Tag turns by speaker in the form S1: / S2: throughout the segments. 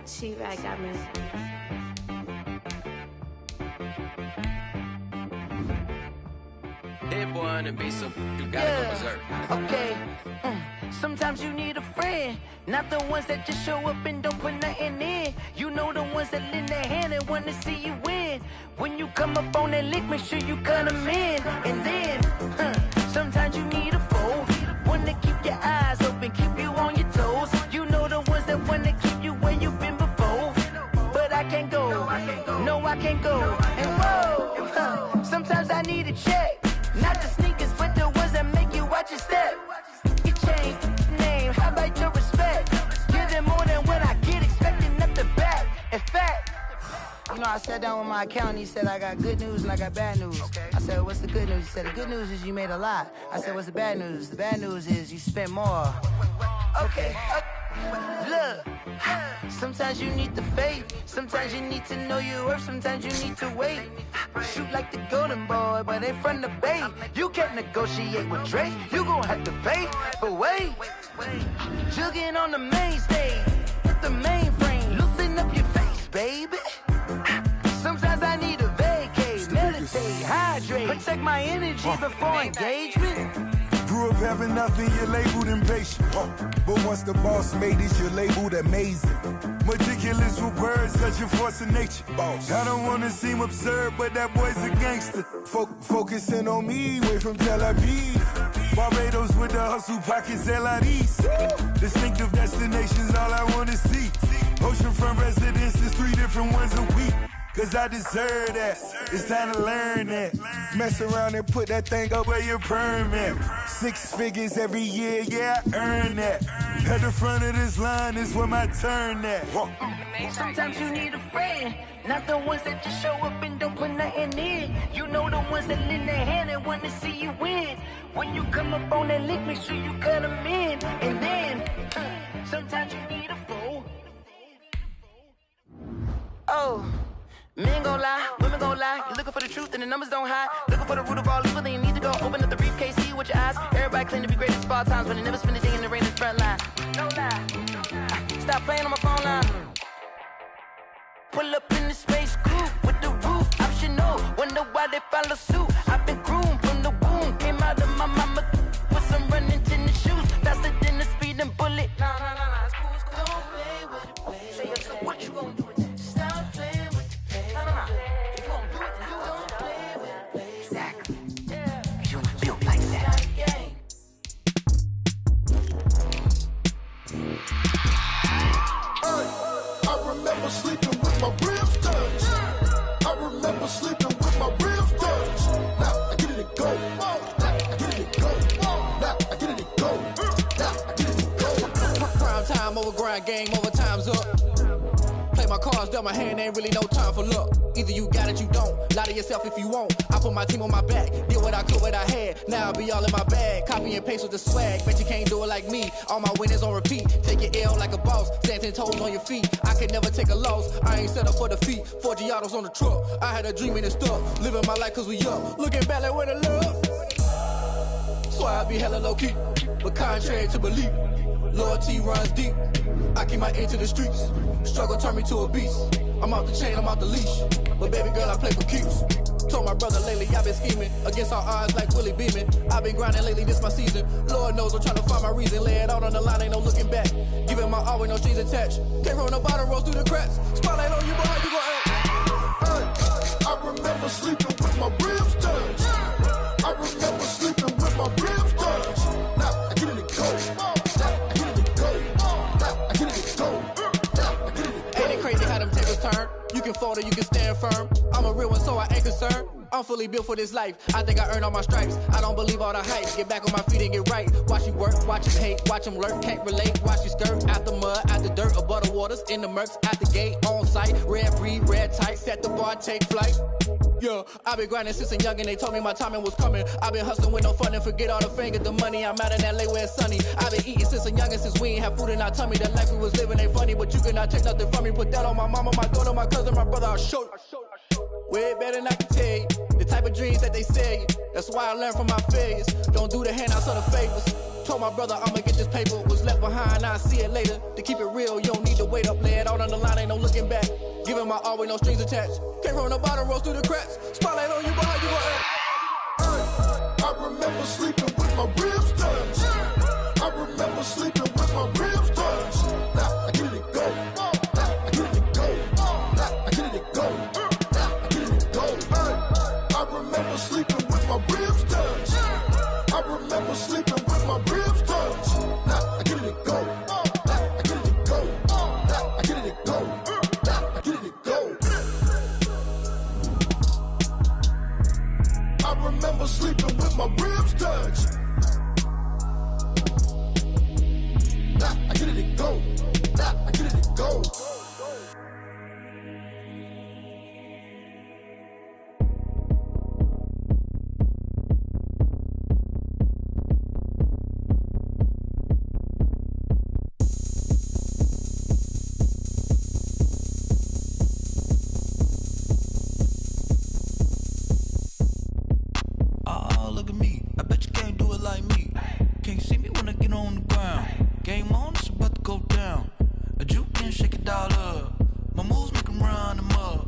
S1: She-Rag got me.
S2: Hit boy on the beat, so you gotta go berserk.
S3: Okay. Sometimes you need a friend, not the ones that just show up and don't put nothing in. You know the ones that lend their hand and wanna see you win. When you come up on that lick, make sure you cut them in. And then, sometimes you need a foe, one to keep your eyes open, keep you on your toes. You know the ones that wanna keep you where you've been before. But I can't go, no I can't go. And whoa, sometimes I need a check, not the sneakers, but the ones that make you watch your step. Change name, how about your respect? Give them more than what I get, expecting up the back. In fact, you know, I sat down with my accountant, he said I got good news and I got bad news. I said, what's the good news? He said, the good news is you made a lot. I said, what's the bad news? The bad news is you spent more. Okay, look, sometimes you need the faith, sometimes you need to know your worth, sometimes you need to wait. Shoot like the golden boy, but ain't from the bay. You can't negotiate with Drake, you gon' have to pay. But wait, jugging on the main stage, with the mainframe, loosen up your face, baby. Sometimes I need a vacate, meditate, hydrate, protect my energy before engagement.
S4: Grew up having nothing, you're labeled impatient. But once the boss made it, you're labeled amazing. Meticulous with words, such a force of nature. I don't wanna seem absurd, but that boy's a gangster. Focusing on me, way from Tel Aviv. Barbados with the hustle pockets, LIDs. Distinctive destinations, all I wanna see. Oceanfront residences, 3 different ones a week. Cause I deserve that, it's time to learn that. Mess around and put that thing up where your permit. 6 figures every year, yeah, I earn that. At the front of this line is where my turn at.
S3: Sometimes you need a friend, not the ones that just show up and don't put nothing in. You know the ones that lend their hand and wanna see you win. When you come up on that lick, make sure you cut them in. And then, sometimes you need a foe. Oh. Men gon' lie, women gon' lie. You're looking for the truth and the numbers don't hide. Looking for the root of all evil, then you need to go open up the briefcase, see with your eyes. Everybody claim to be great at small times, but they never spend a day in the rain in the front line. No lie. Stop playing on my phone line. Pull up in the space coupe with the roof optional. Wonder why they follow suit. I've been groomed from the womb. Came out of my mama with some running tennis shoes. Faster than the speeding bullet. No, it's cool, it's cool. Don't play with it, baby. Say up, so what you gon' do?
S5: Sleeping with my ribs touched. I remember sleeping with my ribs touched. Now I get it and go. Now I get it and go. Now I get it and go. Now I get it and go.
S6: Prime time over grind game, over time's up. Play my cards, dealt my hand, ain't really no time for luck. Either you got it, you don't. Lie to yourself if you won't. I put my team on my back, did what I could, what I had. Now I'll be all in my bag, copy and paste with the swag. Bet you can't do it like me. All my winners on repeat. Take your L like a boss, stand 10 toes on your feet. I can never take a loss. I ain't set up for defeat. 4 Giados on the truck. I had a dream and it stuck. Living my life cause we up. Looking back like where the love. So I be hella low key, but contrary to belief, loyalty runs deep. I keep my ear to the streets. Struggle turned me to a beast. I'm off the chain, I'm off the leash. But baby girl, I play for keeps. Told my brother lately, I've been scheming against all odds like Willie Beeman. I've been grinding lately, this my season. Lord knows I'm trying to find my reason. Lay it out on the line, ain't no looking back. Giving my all with no strings attached. Came from the bottom, rose through the cracks. Spotlight on you, boy, how you gon' act?
S5: I remember sleeping with my ribs touched. I remember sleeping with my ribs touched. Now I get it and go. Now I get it and go. Now I get it and go. Now I get it and go.
S6: Ain't it crazy how them tables turn? You can fold or you can stand firm. I'm a real one, so I ain't concerned. I'm fully built for this life. I think I earned all my stripes. I don't believe all the hype. Get back on my feet and get right. Watch you work, watch him hate, watch him lurk. Can't relate, watch you skirt. Out the mud, out the dirt, above the waters, in the murks, out the gate, on site. Red breed, red tight, set the bar, take flight. Yeah, I've been grinding since a young and they told me my timing was coming. I've been hustling with no fun and forget all the fame, the money. I'm out in LA where it's sunny. I've been eating since a youngin', since we ain't have food in our tummy. The life we was living ain't funny, but you cannot take nothing from me. Put that on my mama, my daughter, my cousin, my brother, I'll show you. Way better than I can tell you. The type of dreams that they sell you. That's why I learned from my failures. Don't do the handouts or the favors. Told my brother I'ma get this paper, was left behind, I'll see it later. To keep it real, you don't need to wait up, lay it out on the line, ain't no looking back. Giving my all with no strings attached. Can't roll no bottom, rolls through the cracks. Spotlight on you, but how you gon' act?
S5: I remember sleeping with my ribs touched. I remember sleeping with my ribs touched. Now I get it go. Now I get it go. Now I get it go. Now I get it go. I remember sleeping with my ribs touched. I remember sleeping with my ribs touched. Now I get it go. Now I get it go. Now I get it go. Now I get it go. I remember sleeping with my ribs touched. Now I get it go. Now I get it go.
S1: Oh, look at me. I bet you can't do it like me. Can't see me when I get on the ground. Game on, it's about to go down. A juke and shake it all up. My moves make 'em run them up.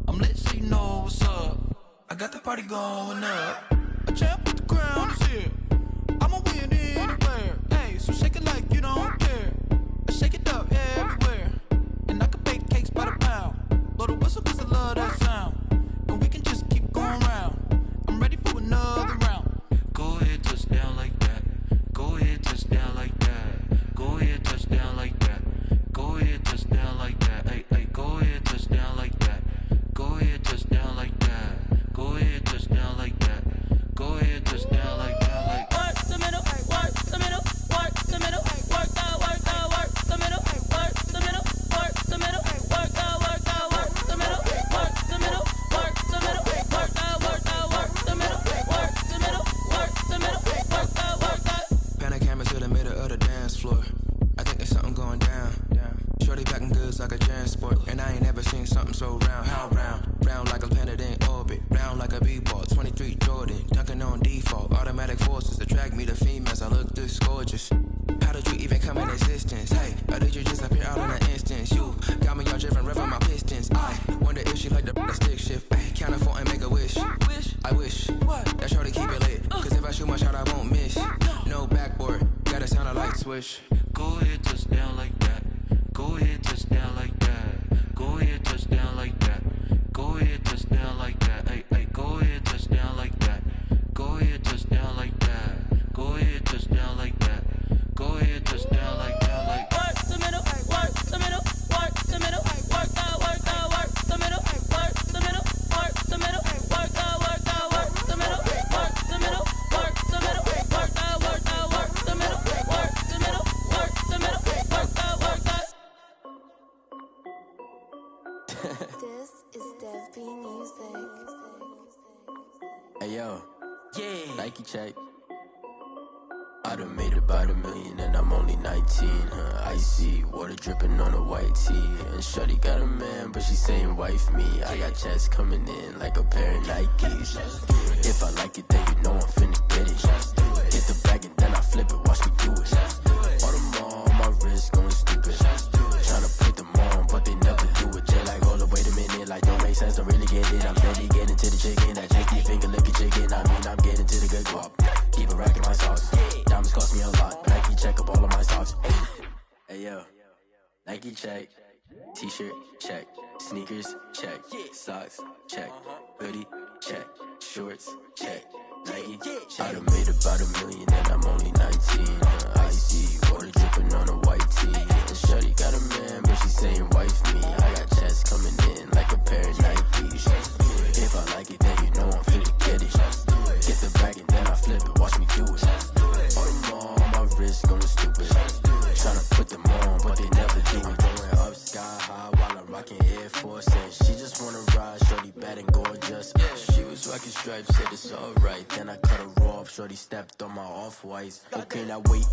S1: I'm lit so you know what's up. I got the party going up. A champ with the crown is here. I'ma win anywhere. Hey, so shake it like you don't care. I shake it up everywhere. And I can bake cakes by the pound. Blow the whistle 'cause I love that sound. And we can just keep going round. I'm ready for another round. Go ahead, touch down like that. Go ahead, touch down like that. Go ahead, touch down like that. Go ahead, touch down like that. Hey, hey, go ahead, touch down like that. Go ahead, touch down like that. Go ahead, touch down like that. Go ahead, touch down like that. Like
S3: Work the middle, work the middle, work the middle, work out, work the middle, work the middle, work the middle, work out, work the middle, work the middle, work the middle, work out, work the middle, work the middle, work the middle, work out.
S7: Pan a camera to the middle of the dance floor. I think there's something going down. Shorty packing goods like a transport. And I ain't never seen something so round. How round? Round like a planet in orbit. Round like a b-ball. 23 Jordan. Dunking on default. Automatic forces attract me to females. I look this gorgeous. How did you even come in existence? Hey, or did you just appear out in an instance? You got me all driven, revving my pistons. I wonder if she like the stick shift. Ay, count a 4 and make a wish. I wish that shorty keep it lit. 'Cause if I shoot my shot, I won't miss. No backboard. Gotta sound a light switch.
S1: go ahead, touch down like that. Go ahead, touch down like that. Go ahead, touch down like that. Go ahead, touch down like that. Hey, hey, go ahead, touch down like that. Go ahead, touch down like that. Go ahead, touch down like that. Go ahead, touch down like that. Like
S3: Work the middle, work the middle, work the middle, work out, work the middle, work the middle, work the middle, work out, work the middle, work the middle, work the middle, work out, work the middle, work the middle, work the middle, work out, work out.
S8: This is Dev B Music.
S9: Hey yo,
S3: Yeah.
S9: Nike check. I done made about $1 million and I'm only 19. Icy water dripping on a white tee. And shorty got a man, but she saying wife me. I got checks coming in like a pair of Nikes. If I like it, then you know I'm finna get it. Get the bag and then I flip it, watch me do it. All them on my wrist going stupid. Tryna put them on, but they never do it. They like, hold up, wait a minute, like don't make sense, don't really get it. I'm steady getting to the chicken, that chicky finger licking chicken. I mean, I'm getting to the good guap. Keep a rack in my socks. Diamonds cost me a lot. Nike check up all of my socks. Hey yo, Nike check. T-shirt check. Sneakers check. Socks check. Hoodie check. Shorts check. Nike. I done made about $1 million and I'm only 19. Icy water dripping on a white tee. And shorty got a man, but she saying wife me. I got checks coming in like a pair of Nikes. If I like it, then you know I'm finna get it. Get the bag and then I flip it, watch me do it. All them on my wrist going stupid. Tryna put them on, but they never do it. Going up sky high while I'm rocking Air Force. And she just wanna ride, shorty bad and gorgeous. She was rocking stripes, said it's alright. Then I cut her off, shorty stepped on my off-whites. Okay, now wait.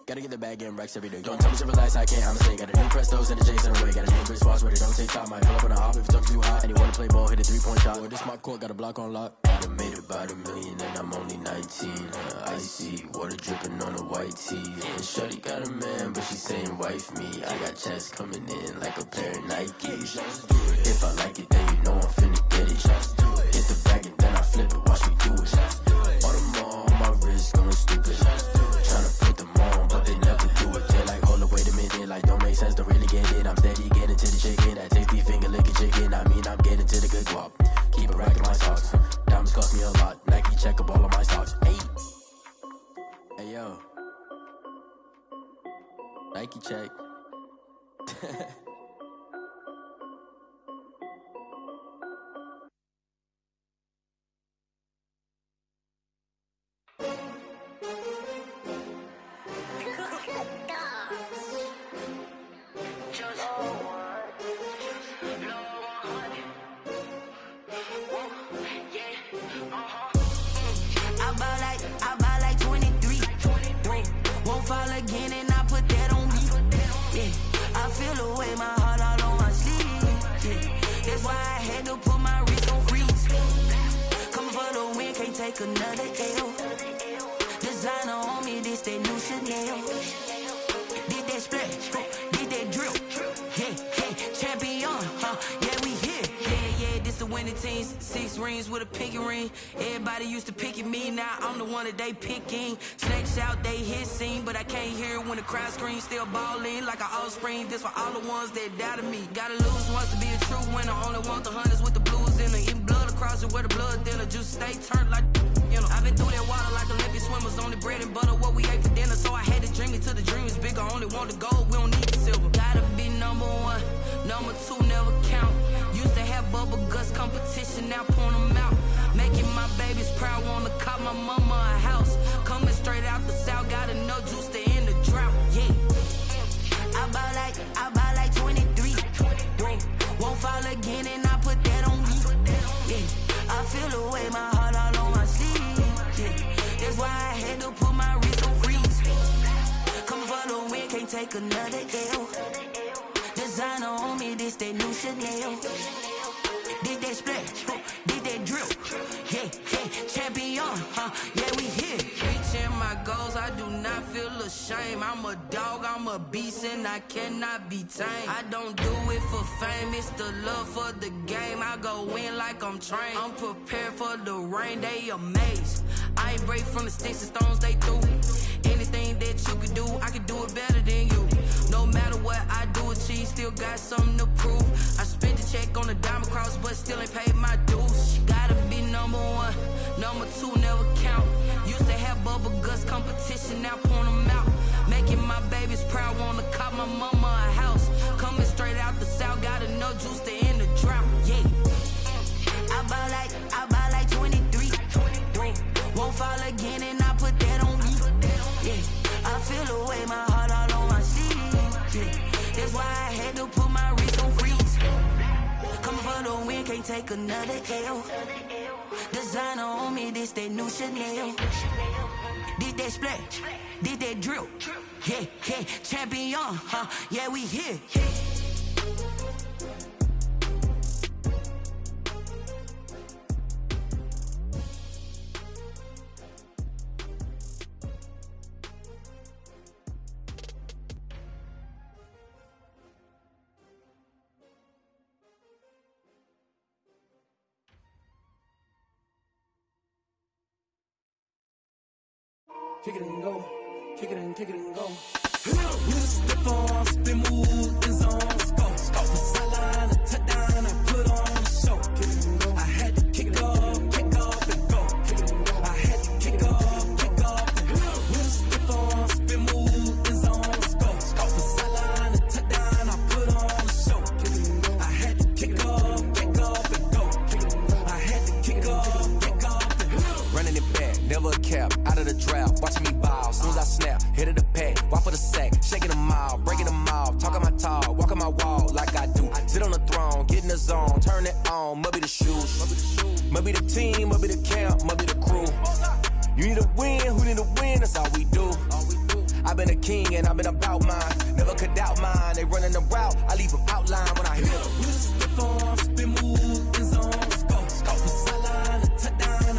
S9: Gotta get the bag and racks every day. Don't tell me to relax, I can't, I'ma say. Got a new Prestos and a J's in a way. Got a new Chris Foss where they don't take time. I pull up on a hop if it's up too hot. And you wanna play ball, hit a 3-point shot. Well, this my court, got a block on lock. I done made about $1 million and I'm only 19. Icy water dripping on a white tee. And shorty got a man, but she saying wife me. I got checks coming in like a pair of Nikes. If I like it, then you know I'm finna get it. Hit the bag and then I flip it, watch me do it. All the more on my wrist going stupid. Tryna put them on, but they never do it. They're like, hold up, wait a minute, like don't make sense, don't really get it. I'm steady getting to the chicken, that tasty finger licking chicken. I mean, I'm getting to the good guap. Keep it racking my socks. Diamonds cost me a lot. Nike check up all of my stocks. Hey yo, Nike check.
S3: I buy like 23. Won't fall again and I put that on me. Yeah, I feel away my heart all on my sleeve. Yeah, that's why I had to put my wrist on freeze. Coming for the win, can't take another L. Designer on me, this that new Chanel. Did that splash, did that drill. Yeah, champion, yeah, we here. Yeah, this the winning teams. 6 rings with a pinky ring. Everybody used to picking me, now I'm the one that they picking. Snakes out, they hit scene, but I can't hear it when the crowd screams. Still ballin' like an offspring. This for all the ones that doubted me. Gotta lose once to be a true winner. Only want the hunters with the blues in it. Eating blood across it where the blood thinner. Juice stay turned like, you know. I've been through that water like Olympic swimmers. Only bread and butter, what we ate for dinner. So I had to dream it till the dream is bigger. Only want the gold, we don't need the silver. Gotta be number 1, number 2 never count. Used to have bubble guts competition, now point them out. Making my babies proud, wanna call my mama a house. Coming straight out the south, got enough juice to end the drought. Yeah, I buy like 23. Won't fall again and I put that on me. Yeah, I feel away my heart all on my sleeve. Yeah, that's why I had to put my wrist on freeze. Coming for the win, can't take another L. Designer on me, this that new Chanel. Did that splash, did that drill. Yeah, champion, yeah, we here. Reaching my goals, I do not feel ashamed. I'm a dog, I'm a beast, and I cannot be tamed. I don't do it for fame, it's the love for the game. I go in like I'm trained. I'm prepared for the rain, they amazed. I ain't break from the sticks and stones they threw. Anything that you could do, I could do it better than you. No matter what I do, achieve, still got something to prove. I spent the check on the diamond cross, but still ain't paid my dues. Gotta be number 1, number 2 never count. Used to have bubble guts competition, now point them out. Making my babies proud, wanna call my mama a house. Coming straight out the south, got enough juice to end the drought. Yeah, I buy like 23. Won't fall again and I put that on me. Yeah, I feel away my heart all on my sleeve. Yeah, that's why I had to put my wrist on freeze. Coming for the win, can't take another L. Designer on me, this that new Chanel. Did that splash, did that drill. Yeah, champion, yeah, we here.
S10: Kick it and go, kick it and go. We just step on, spin, move, and zone, go. From sideline to touchdown, I put on the show. Kick it and go. I had to kick off and go. Kick it and go. I had to kick off and go. We just step on, spin, move, and zone, go. From sideline to touchdown, I put on the show. Kick it and go. I had to kick off and go. Kick it and go. I had to kick off and go.
S11: Running it back, never a cap, out of the draft. Watching me ball, soon as I snap, hit of the pack, walk for the sack, shaking them all, breaking them off, talking my talk, walking my wall like I do. Sit on the throne, get in the zone, turn it on, must be the shoes, must be the team, must be the camp, must be the crew. You need a win, who need a win, that's all we do. I've been a king and I've been about mine, never could doubt mine, they running the route, I leave them outline when I hit them.
S10: We just step on, spin, move, and zone, go. From sideline to touchdown,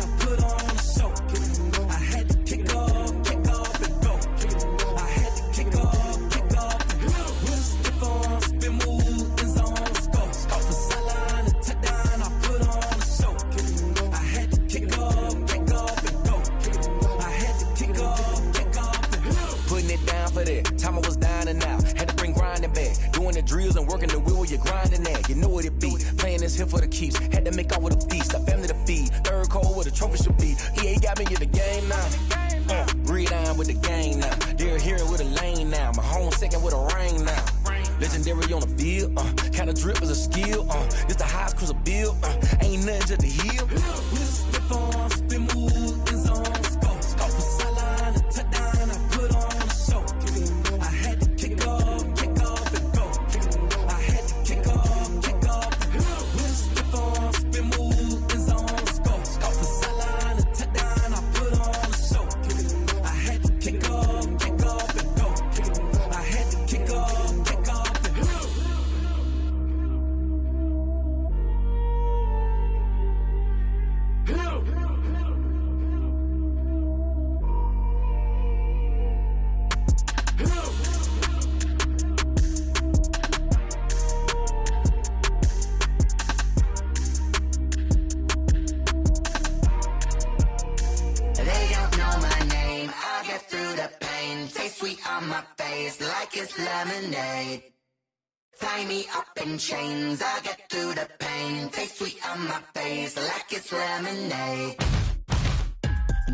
S11: time I was down and out. Had to bring grinding back. Doing the drills and working the wheel where you're grinding at. You know what it be. Playing this here for the keeps. Had to make off with a feast. A family to feed. Third cold where the trophy should be. EA got me in the game now. Read on with the game now. They're hearing with a lane now. My home second with a ring now. Legendary on the field. Kinda drip is a skill. It's the highest cruiser bill. Ain't nothing just to heal.
S10: With stiff on, spin move, in zone, scope. Scope for sideline, a touchdown, I put on a show. I had to kick off and go. I had to kick off and go. With stiff on, spin move, in zone, scope. Scope for sideline, a touchdown, I put on a show. I had to kick off and go. I had to kick off and go.
S3: My face like it's lemonade. Tie me up in chains, I'll get through the pain. Taste sweet on my face like it's lemonade.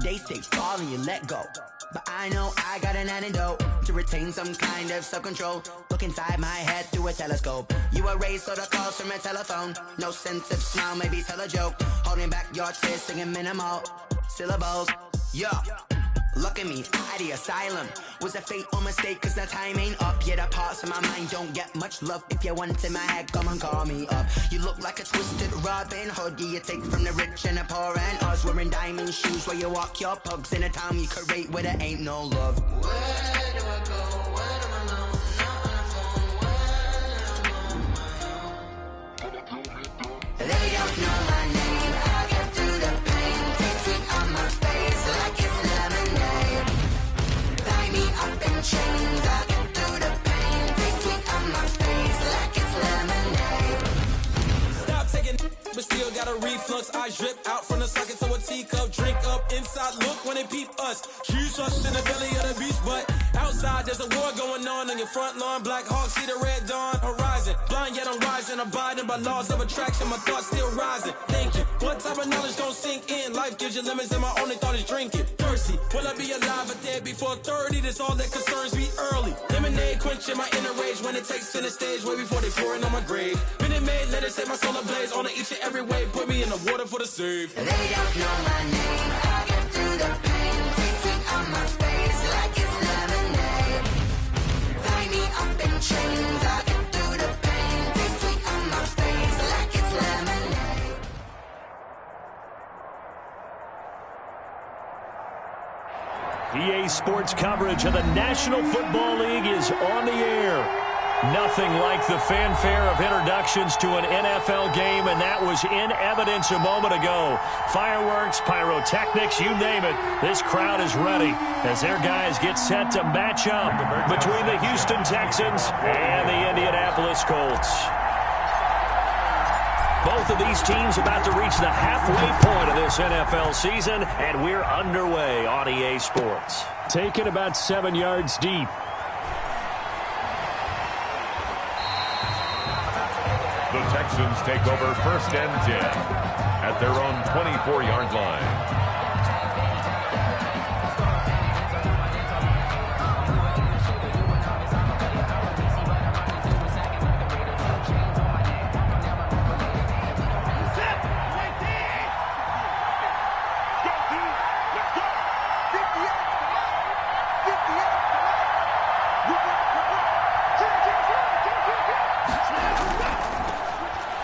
S3: They say fall and you let go, but I know I got an antidote to retain some kind of self-control. Look inside my head through a telescope. You erase all the calls from a telephone. No sense of smile, maybe tell a joke. Holding back your tears, singing minimal syllables. Yeah. Look at me, at the asylum. Was a fate or mistake, cause the time ain't up. Yet the parts of my mind don't get much love. If you want in my head, come and call me up. You look like a twisted Robin Hood. You take from the rich and the poor and us. Wearing diamond shoes where you walk your pugs. In a town you create where there ain't no love. Where do I go? Where am I alone? Not on my phone. They don't know my name. I get through the pain. Taste sweet on my face like it's lemonade. Tie me up in chains. I get through the pain. Taste sweet on my face like it's lemonade.
S10: Stop taking, but still got a reflux. I drip out from the socket to a teacup. Drink up inside. Look when they peep us. Shoes us in the belly of the beach, but outside there's a war going on your front lawn. Black Hawk see the red dawn horizon. Blind yet I'm rising, abiding by laws of attraction. My thoughts still rising. Thinking, what type of knowledge don't sink in? Life gives you limits, and my only thought is drinking. Thirsty, will I be alive or dead before 30? That's all that concerns me early. Lemonade quenching my inner rage when it takes center stage, way before they pour it on my grave. Minute Maid, let it set my soul ablaze. On each and every way, put me in the water for the save.
S3: They don't know my name. I get through the pain. Taste sweet on my face like it's lemonade. Tie me up in chains. I get through the pain. Taste sweet on my face like it's lemonade.
S12: EA Sports coverage of the National Football League is on the air. Nothing like the fanfare of introductions to an NFL game, and that was in evidence a moment ago. Fireworks, pyrotechnics, you name it. This crowd is ready as their guys get set to match up between the Houston Texans and the Indianapolis Colts. Both of these teams about to reach the halfway point of this NFL season, and we're underway on EA Sports. Taken about 7 yards deep.
S13: The Texans take over 1st and 10 at their own 24-yard line.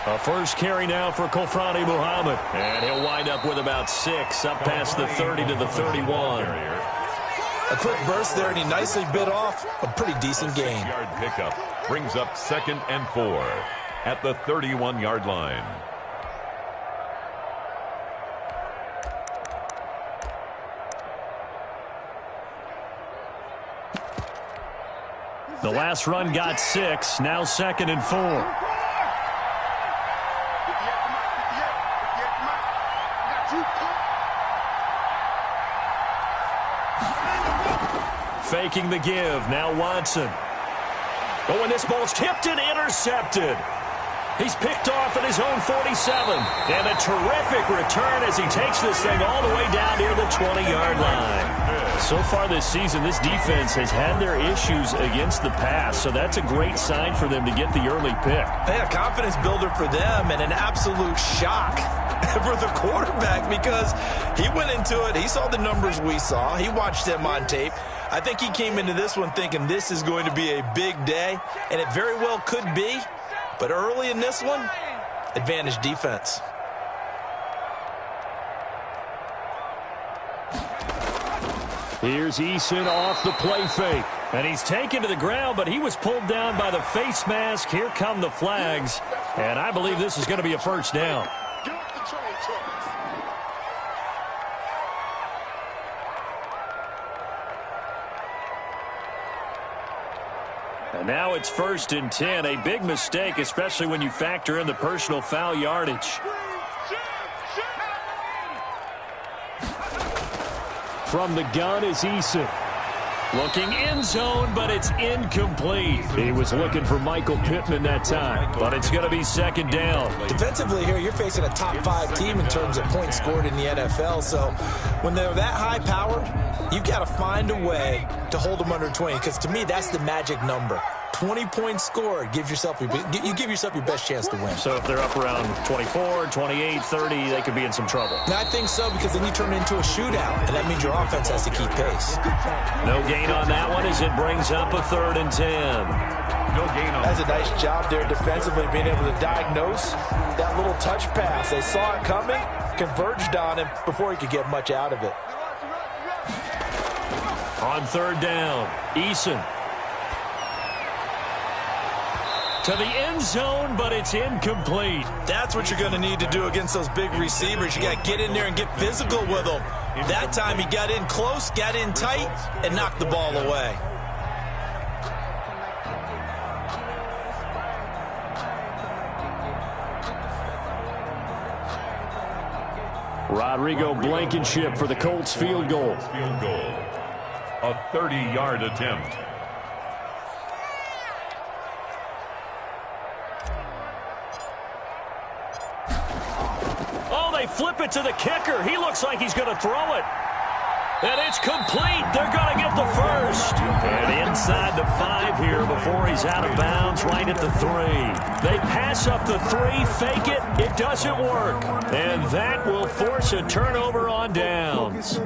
S12: A first carry now for Kofrani Muhammad. And he'll wind up with about 6, up past the 30 to the 31.
S14: A quick burst there, and he nicely bit off a pretty decent gain.
S13: 6-yard pickup brings up 2nd and 4 at the 31-yard line.
S12: The last run got 6, now 2nd and 4. faking the give. Now Watson. Oh, and this ball's tipped and intercepted. He's picked off at his own 47. And a terrific return as he takes this thing all the way down near the 20-yard line. So far this season, this defense has had their issues against the pass, so that's a great sign for them to get the early pick.
S14: Yeah, confidence builder for them and an absolute shock for the quarterback because he went into it. He saw the numbers we saw. He watched them on tape. I think he came into this one thinking this is going to be a big day, and it very well could be. But early in this one, advantage defense.
S12: Here's Eason off the play fake. And he's taken to the ground, but he was pulled down by the face mask. Here come the flags. And I believe this is going to be a first down. And now it's 1st and 10. A big mistake, especially when you factor in the personal foul yardage. From the gun is Eason. Looking end zone, but it's incomplete. He was looking for Michael Pittman that time, but it's going to be 2nd down.
S14: Defensively here, you're facing a top 5 team in terms of points scored in the NFL. So when they're that high powered, you've got to find a way to hold them under 20, because to me, that's the magic number. 20 points scored, you give yourself your best chance to win.
S12: So if they're up around 24, 28, 30, they could be in some trouble.
S14: And I think so, because then you turn it into a shootout, and that means your offense has to keep pace.
S12: No gain on that one as it brings up a 3rd and 10.
S13: No gain on.
S14: That's a nice job there defensively, being able to diagnose that little touch pass. They saw it coming, converged on him before he could get much out of it.
S12: On 3rd down, Eason. To the end zone, but it's incomplete.
S14: That's what you're going to need to do against those big receivers. You got to get in there and get physical with them. That time he got in close, got in tight, and knocked the ball away.
S12: Rodrigo Blankenship for the Colts field goal.
S13: Field goal. A 30-yard attempt.
S12: They flip it to the kicker. He looks like he's going to throw it. And it's complete. They're going to get the first. And inside the 5 here before he's out of bounds, right at the 3. They pass up the 3, fake it. It doesn't work. And that will force a turnover on downs.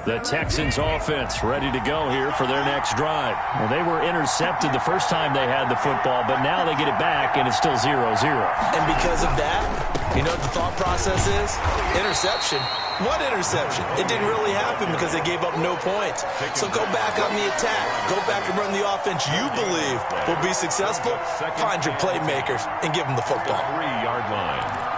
S12: The Texans offense ready to go here for their next drive. Well, they were intercepted the first time they had the football, but now they get it back, and it's still 0-0.
S14: And because of that, you know what the thought process is? Interception. What interception? It didn't really happen because they gave up no points. So go back on the attack. Go back and run the offense you believe will be successful. Find your playmakers and give them the football.
S13: 3-yard line.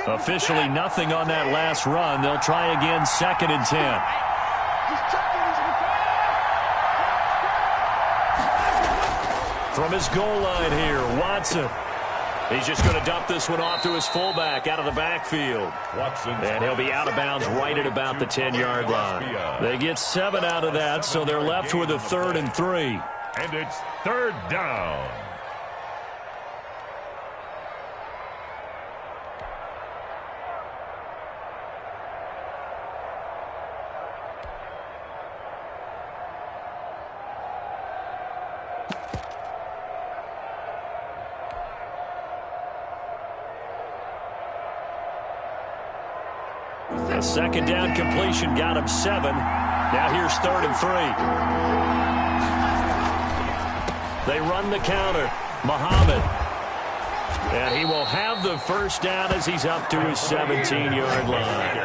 S12: Officially nothing on that last run. They'll try again, 2nd and 10. From his goal line here, Watson. He's just going to dump this one off to his fullback out of the backfield. And he'll be out of bounds right at about the 10-yard line. They get 7 out of that, so they're left with a 3rd and 3.
S13: And it's 3rd down.
S12: A 2nd down completion got him 7. Now here's 3rd and 3. They run the counter. Muhammad. And he will have the first down as he's up to his 17-yard line.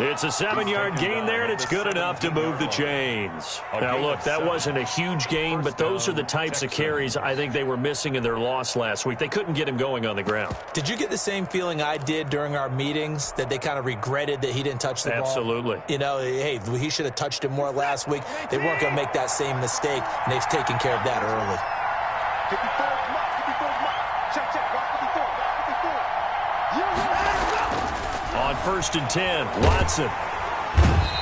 S12: It's a 7-yard gain there, and it's good enough to move the chains. Now, look, that wasn't a huge gain, but those are the types of carries I think they were missing in their loss last week. They couldn't get him going on the ground.
S14: Did you get the same feeling I did during our meetings, that they kind of regretted that he didn't touch the ball?
S12: Absolutely.
S14: You know, hey, he should have touched it more last week. They weren't going to make that same mistake, and they've taken care of that early.
S12: On 1st and 10, Watson.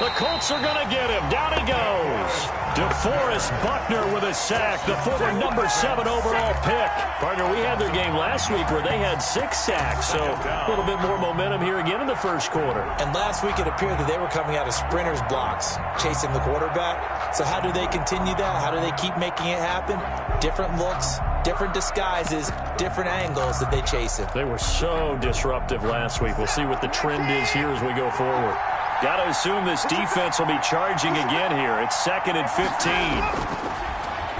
S12: The Colts are going to get him. Down he goes. DeForest Buckner with a sack, the former number 7 overall pick. Partner, we had their game last week where they had 6 sacks, so a little bit more momentum here again in the first quarter.
S14: And last week it appeared that they were coming out of sprinters blocks, chasing the quarterback. So how do they continue that? How do they keep making it happen? Different looks, different disguises, different angles that they chase it.
S12: They were so disruptive last week. We'll see what the trend is here as we go forward. Got to assume this defense will be charging again here. It's 2nd and 15.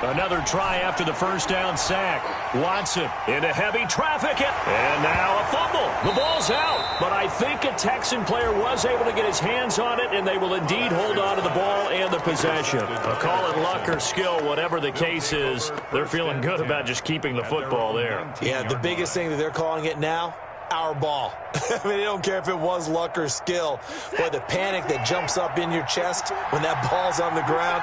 S12: Another try after the first down sack. Watson into heavy traffic. And now a fumble. The ball's out. But I think a Texan player was able to get his hands on it, and they will indeed hold on to the ball and the possession. Call it luck or skill, whatever the case is. They're feeling good about just keeping the football there.
S14: Yeah, the biggest thing that they're calling it now, our ball. I mean, they don't care if it was luck or skill. Boy, the panic that jumps up in your chest when that ball's on the ground,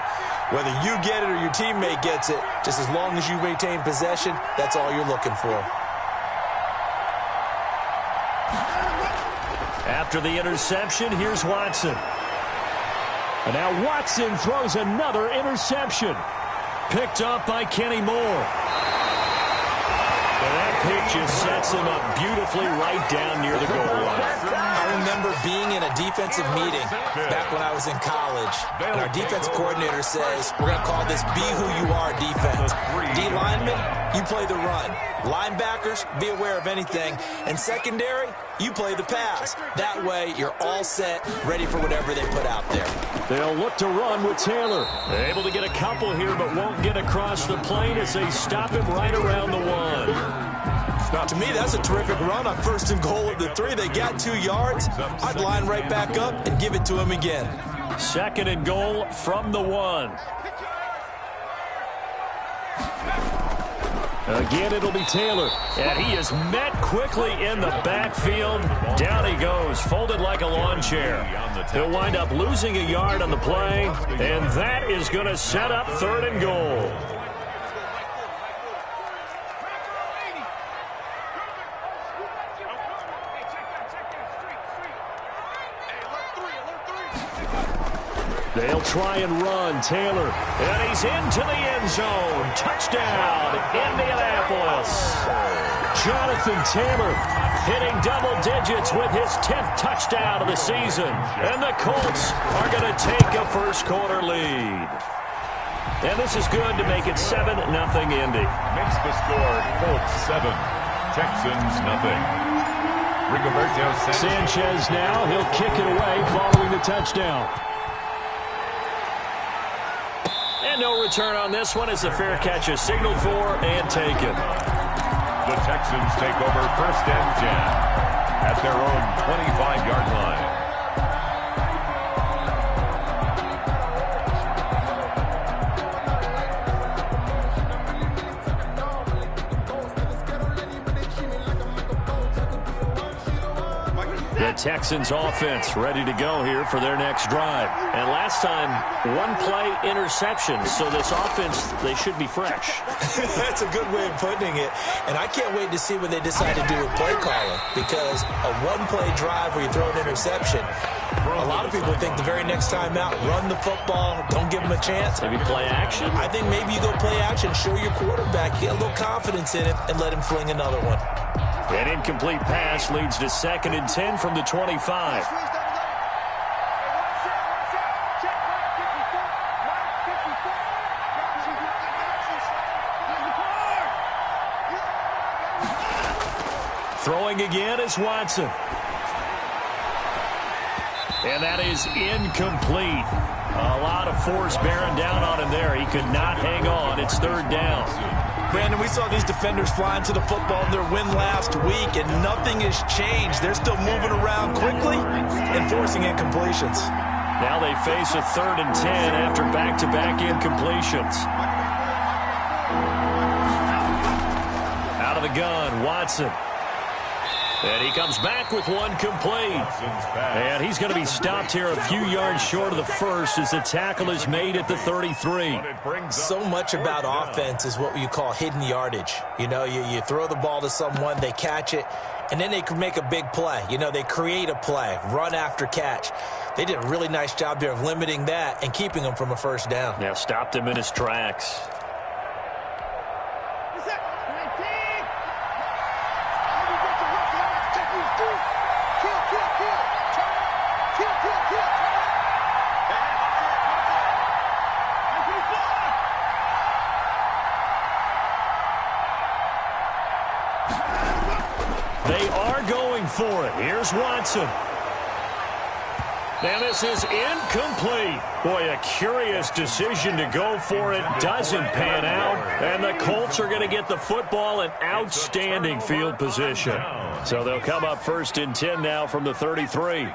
S14: whether you get it or your teammate gets it, just as long as you maintain possession, that's all you're looking for.
S12: After the interception, here's Watson. And now Watson throws another interception. Picked up by Kenny Moore. And that pick just sets him up beautifully right down near the goal line.
S14: I remember being in a defensive meeting back when I was in college, and our defensive coordinator says, we're going to call this Be Who You Are defense. D linemen, you play the run. Linebackers, be aware of anything. And secondary, you play the pass. That way, you're all set, ready for whatever they put out there.
S12: They'll look to run with Taylor. They're able to get a couple here, but won't get across the plane as they stop him right around the 1.
S14: To me, that's a terrific run on 1st and goal at the 3. They got 2 yards. I'd line right back up and give it to him again.
S12: 2nd and goal from the 1. Again, it'll be Taylor. And he is met quickly in the backfield. Down he goes, folded like a lawn chair. He'll wind up losing a yard on the play. And that is going to set up 3rd and goal. They'll try and run. Taylor. And he's into the end zone. Touchdown, Indianapolis. Jonathan Taylor hitting double digits with his 10th touchdown of the season. And the Colts are going to take a first quarter lead. And this is good to make it 7-0 Indy.
S13: Makes the score Colts 7, Texans 0. Rigoberto
S12: Sanchez now. He'll kick it away following the touchdown. And no return on this one as the fair catch is signaled for and taken.
S13: The Texans take over 1st and 10 at their own 25-yard line.
S12: The Texans offense ready to go here for their next drive. And last time, 1-play interception. So this offense, they should be fresh.
S14: That's a good way of putting it. And I can't wait to see what they decide to do with play calling. Because a 1-play drive where you throw an interception, a lot of people think the very next time out, run the football, don't give them a chance.
S12: Maybe play action?
S14: I think maybe you go play action, show your quarterback, get a little confidence in him, and let him fling another one.
S12: An incomplete pass leads to 2nd and 10 from the 25. Throwing again is Watson. And that is incomplete. A lot of force bearing down on him there. He could not hang on. It's 3rd down.
S14: Brandon, we saw these defenders flying to the football in their win last week, and nothing has changed. They're still moving around quickly and forcing incompletions.
S12: Now they face a 3rd and 10 after back-to-back incompletions. Out of the gun, Watson. And he comes back with one complete. And he's going to be stopped here a few yards short of the first as the tackle is made at the 33.
S14: So much about offense is what you call hidden yardage. You know, you throw the ball to someone, they catch it, and then they can make a big play. You know, they create a play, run after catch. They did a really nice job there of limiting that and keeping him from a first down.
S12: Yeah, stopped him in his tracks. They are going for it. Here's Watson. And this is incomplete. Boy, a curious decision to go for it. Doesn't pan out. And the Colts are going to get the football in outstanding field position. So they'll come up 1st and 10 now from the 33.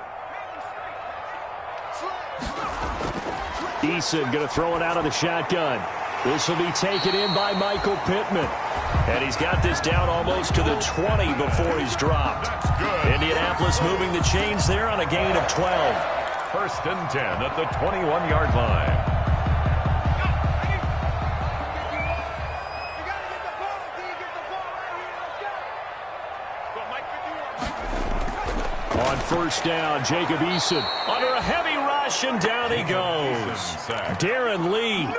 S12: Eason going to throw it out of the shotgun. This will be taken in by Michael Pittman. And he's got this down almost to the 20 before he's dropped. Indianapolis moving the chains there on a gain of 12.
S13: 1st and 10 at the 21-yard line.
S12: On 1st down, Jacob Eason under a heavy rush, and down he goes. Darren Lee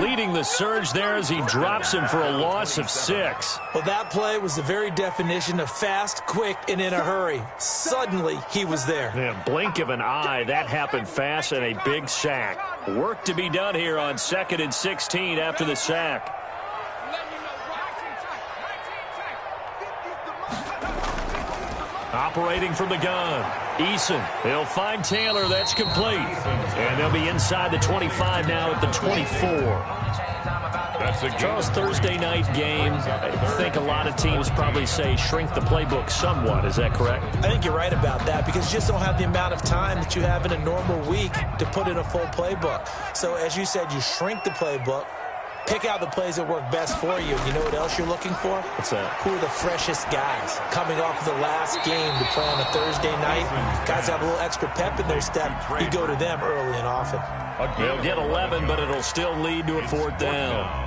S12: leading the surge there as he drops him for a loss of 6.
S14: Well, that play was the very definition of fast, quick, and in a hurry. Suddenly, he was there.
S12: Yeah, blink of an eye, that happened fast, and a big sack. Work to be done here on 2nd and 16 after the sack. Operating from the gun, Eason. He'll find Taylor. That's complete. And they'll be inside the 25 now at the 24. Charles, Thursday night game, I think a lot of teams probably say shrink the playbook somewhat. Is that correct?
S14: I think you're right about that because you just don't have the amount of time that you have in a normal week to put in a full playbook. So as you said, you shrink the playbook. Pick out the plays that work best for you. You know what else you're looking for?
S12: What's that?
S14: Who are the freshest guys coming off of the last game to play on a Thursday night? Guys have a little extra pep in their step. You go to them early and often.
S12: They'll get 11, but it'll still lead to a 4th down.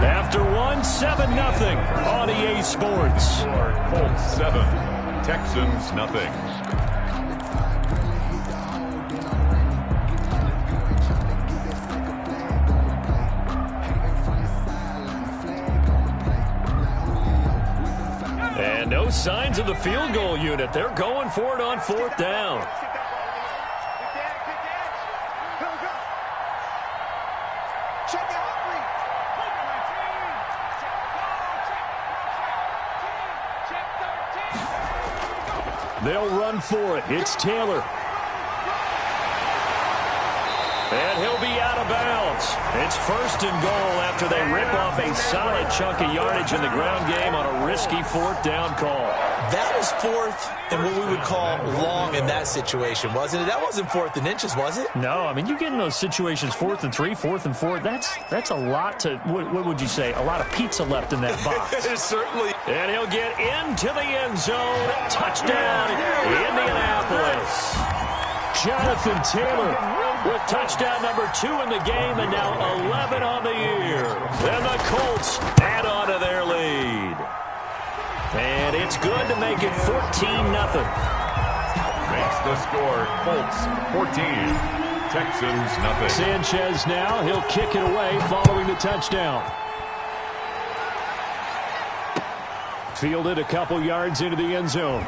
S12: After one, 7-0 on EA Sports.
S13: Colts 7, Texans nothing.
S12: And no signs of the field goal unit. They're going for it on 4th down. They'll run for it. It's Taylor. And he'll be out of bounds. It's 1st and goal after they rip off a solid chunk of yardage in the ground game on a risky 4th down call.
S14: That was 4th and what we would call long in that situation, wasn't it? That wasn't 4th and inches, was it?
S12: No, I mean, you get in those situations 4th and 3, 4th and 4. That's a lot to, what would you say, a lot of pizza left in that box.
S14: Certainly.
S12: And he'll get into the end zone. Touchdown, Indianapolis. Jonathan Taylor with touchdown number 2 in the game, and now 11 on the year. And the Colts add on to their lead. And it's good to make it 14-0.
S13: Makes the score Colts 14, Texans nothing.
S12: Sanchez now, he'll kick it away following the touchdown. Fielded a couple yards into the end zone.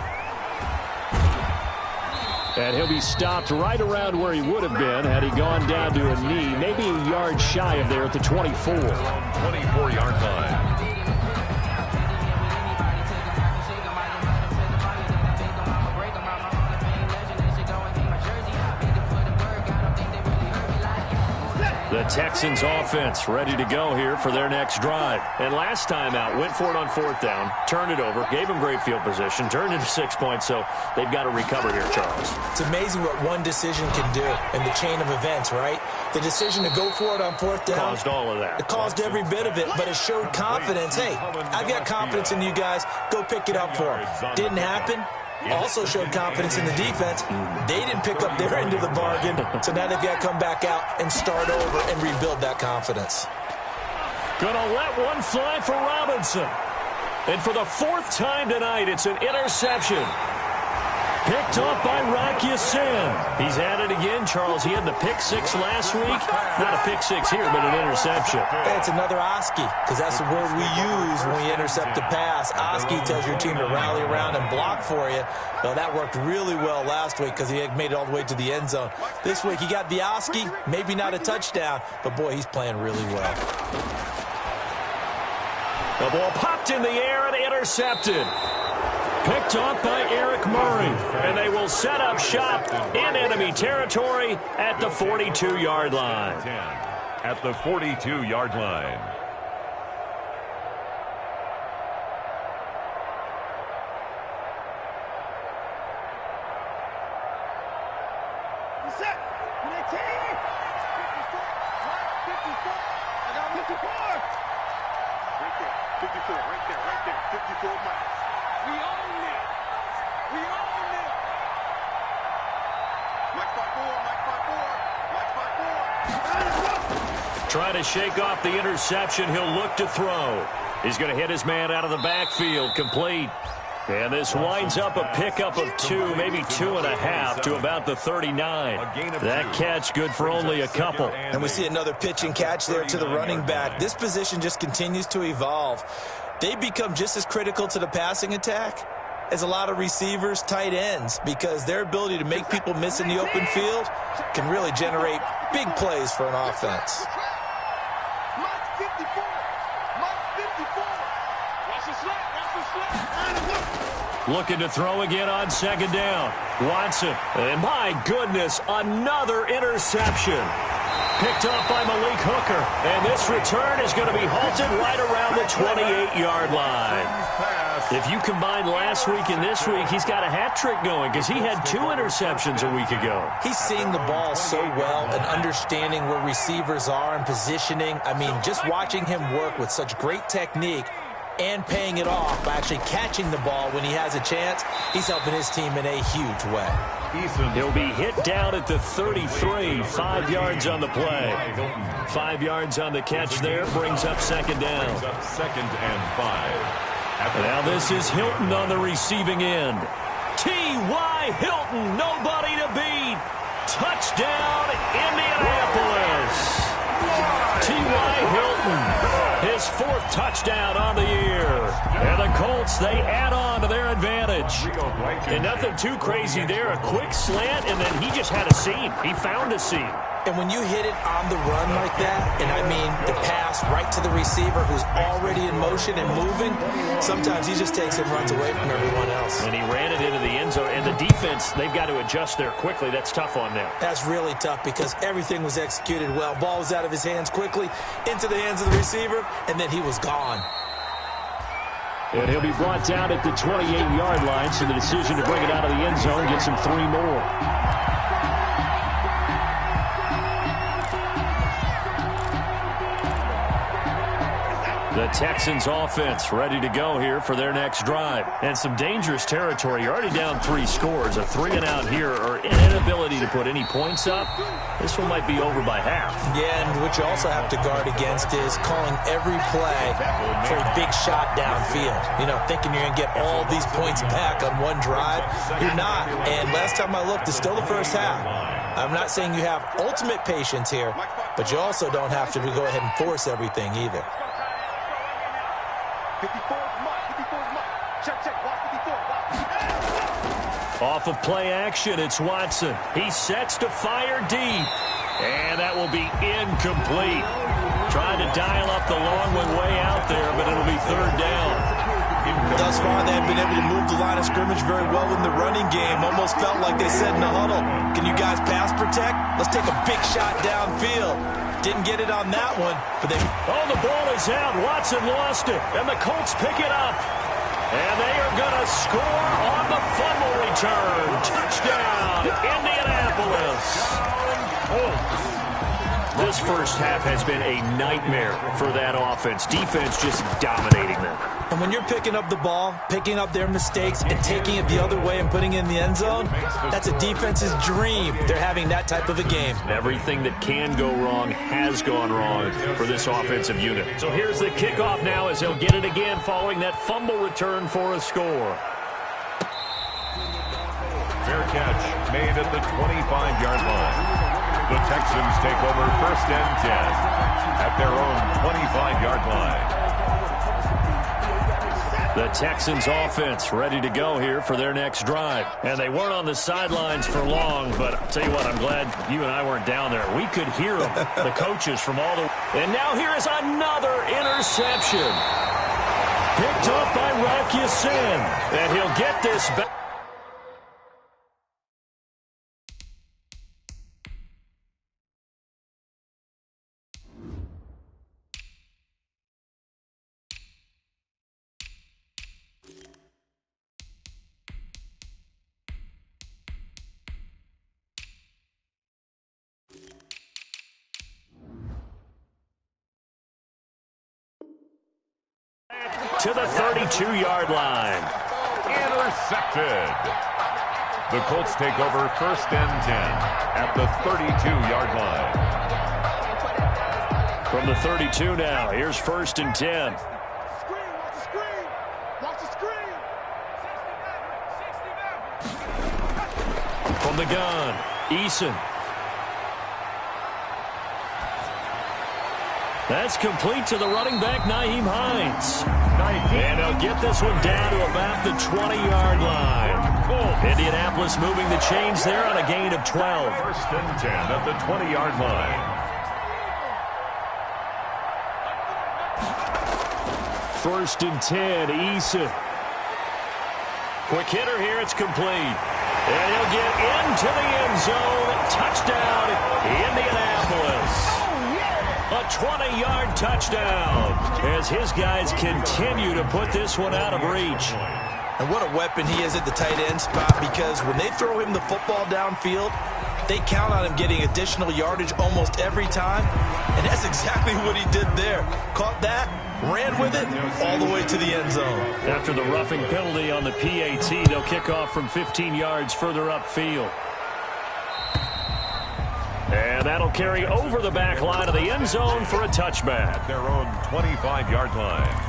S12: And he'll be stopped right around where he would have been had he gone down to a knee, maybe a yard shy of there at the 24.
S13: 24-yard line.
S12: The Texans offense ready to go here for their next drive. And last time out, went for it on 4th down, turned it over, gave them great field position, turned into 6 points, so they've got to recover here, Charles.
S14: It's amazing what one decision can do in the chain of events, right? The decision to go for it on 4th down.
S12: Caused all of that.
S14: It caused every bit of it, but it showed confidence. Hey, I've got confidence in you guys. Go pick it up for them. Didn't happen. Also showed confidence in the defense. They didn't pick up their end of the bargain, so now they've got to come back out and start over and rebuild that confidence.
S12: Gonna let one fly for Robinson. And for the 4th time tonight, it's an interception. Picked off by Rock Ya-Sin. He's at it again, Charles. He had the pick 6 last week. Not a pick 6 here, but an interception.
S14: Hey, it's another Oski, because that's the word we use when we intercept a pass. Oski tells your team to rally around and block for you. Well, that worked really well last week because he had made it all the way to the end zone. This week, he got the Oski, maybe not a touchdown, but boy, he's playing really well.
S12: The ball popped in the air and intercepted. Picked off by Eric Murray. And they will set up shop in enemy territory at the 42-yard line.
S13: At the 42-yard line.
S12: Trying to shake off the interception. He'll look to throw. He's going to hit his man out of the backfield. Complete. And this winds up a pickup of 2, maybe 2.5 to about the 39. That catch good for only a couple.
S14: And we see another pitch and catch there to the running back. This position just continues to evolve. They become just as critical to the passing attack as a lot of receivers, tight ends, because their ability to make people miss in the open field can really generate big plays for an offense.
S12: Looking to throw again on 2nd down. Watson. And my goodness, another interception. Picked off by Malik Hooker. And this return is going to be halted right around the 28-yard line. If you combine last week and this week, he's got a hat trick going because he had 2 interceptions a week ago.
S14: He's seeing the ball so well and understanding where receivers are and positioning. I mean, just watching him work with such great technique and paying it off by actually catching the ball when he has a chance, he's helping his team in a huge way.
S12: He'll be hit down at the 33, 5 yards on the play. 5 yards on the catch there, brings up 2nd down.
S13: Second and 5.
S12: Now this is Hilton on the receiving end. T.Y. Hilton, nobody to beat. Touchdown, Indianapolis. T.Y. Hilton, his 4th touchdown on the year. And the Colts, they add on to their advantage. And nothing too crazy there. A quick slant, and then he just had a seam. He found a seam.
S14: And when you hit it on the run like that, and I mean the pass right to the receiver who's already in motion and moving, sometimes he just takes and runs away from everyone else.
S12: And he ran it into the end zone. And the defense, they've got to adjust there quickly. That's tough on them.
S14: That's really tough because everything was executed well. Ball was out of his hands quickly, into the hands of the receiver, and then he was gone.
S12: And he'll be brought down at the 28-yard line, so the decision to bring it out of the end zone gets him 3 more. The Texans offense ready to go here for their next drive. And some dangerous territory. You're already down 3 scores. A 3-and-out here or an inability to put any points up. This one might be over by half.
S14: Yeah, and what you also have to guard against is calling every play for a big shot downfield. You know, thinking you're going to get all these points back on one drive. You're not. And last time I looked, it's still the first half. I'm not saying you have ultimate patience here, but you also don't have to go ahead and force everything either.
S12: Off of play action, it's Watson. He sets to fire deep. And that will be incomplete. Trying to dial up the long one way out there, but it'll be 3rd down.
S14: Thus far, they have been able to move the line of scrimmage very well in the running game. Almost felt like they said in the huddle, can you guys pass protect? Let's take a big shot downfield. Didn't get it on that one, but they...
S12: Oh, the ball is out. Watson lost it, and the Colts pick it up. And they are going to score on the fumble return. Touchdown, Indianapolis. This first half has been a nightmare for that offense. Defense just dominating them.
S14: And when you're picking up the ball, picking up their mistakes, and taking it the other way and putting it in the end zone, that's a defense's dream. They're having that type of a game.
S12: Everything that can go wrong has gone wrong for this offensive unit. So here's the kickoff now as he'll get it again following that fumble return for a score.
S13: Fair catch made at the 25-yard line. The Texans take over 1st and 10 at their own 25-yard line.
S12: The Texans offense ready to go here for their next drive. And they weren't on the sidelines for long, but I'll tell you what, I'm glad you and I weren't down there. We could hear them, the coaches from all the... And now here is another interception. Picked up by Rock Ya-Sin. And he'll get this back. To the 32-yard line.
S13: Intercepted. The Colts take over 1st and 10 at the 32-yard line.
S12: From the 32 now, here's 1st and 10. From the gun, Eason. That's complete to the running back, Nyheim Hines. And he'll get this one down to about the 20-yard line. Indianapolis moving the chains there on a gain of 12.
S13: 1st and 10 at the 20-yard line.
S12: 1st and 10, Eason. Quick hitter here, it's complete. And he'll get into the end zone. Touchdown, Indianapolis. A 20-yard touchdown as his guys continue to put this one out of reach.
S14: And what a weapon he is at the tight end spot, because when they throw him the football downfield, they count on him getting additional yardage almost every time. And that's exactly what he did there. Caught that, ran with it, all the way to the end zone.
S12: After the roughing penalty on the PAT, they'll kick off from 15 yards further upfield. And that'll carry over the back line of the end zone for a touchback.
S13: At their own 25-yard line.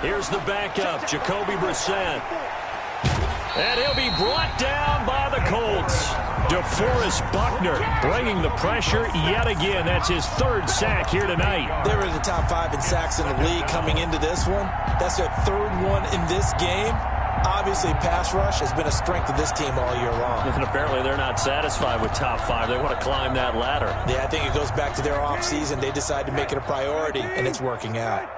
S12: Here's the backup, Jacoby Brissett. And he'll be brought down by the Colts. DeForest Buckner bringing the pressure yet again. That's his 3rd sack here tonight.
S14: They were in the top 5 in sacks in the league coming into this one. That's their 3rd one in this game. Obviously, pass rush has been a strength of this team all year long.
S12: And apparently they're not satisfied with top 5. They want to climb that ladder.
S14: Yeah, I think it goes back to their offseason. They decided to make it a priority, and it's working out.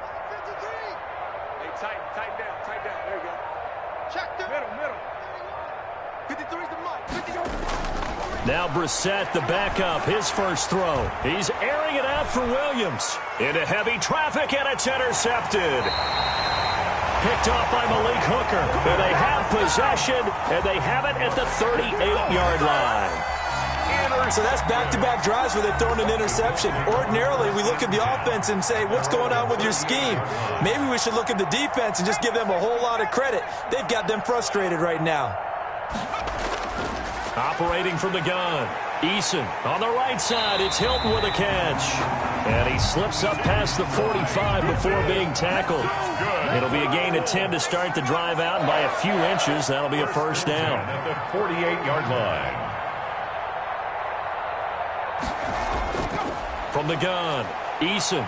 S12: Now Brissett, the backup, his first throw. He's airing it out for Williams. Into heavy traffic, and it's intercepted. Picked off by Malik Hooker. And they have possession, and they have it at the 38-yard line.
S14: So that's back-to-back drives where they've thrown an interception. Ordinarily, we look at the offense and say, what's going on with your scheme? Maybe we should look at the defense and just give them a whole lot of credit. They've got them frustrated right now.
S12: Operating from the gun, Eason on the right side. It's Hilton with a catch. And he slips up past the 45 before being tackled. It'll be a gain of 10 to start the drive out, and by a few inches, that'll be a first down.
S13: At the 48-yard line.
S12: From the gun, Eason.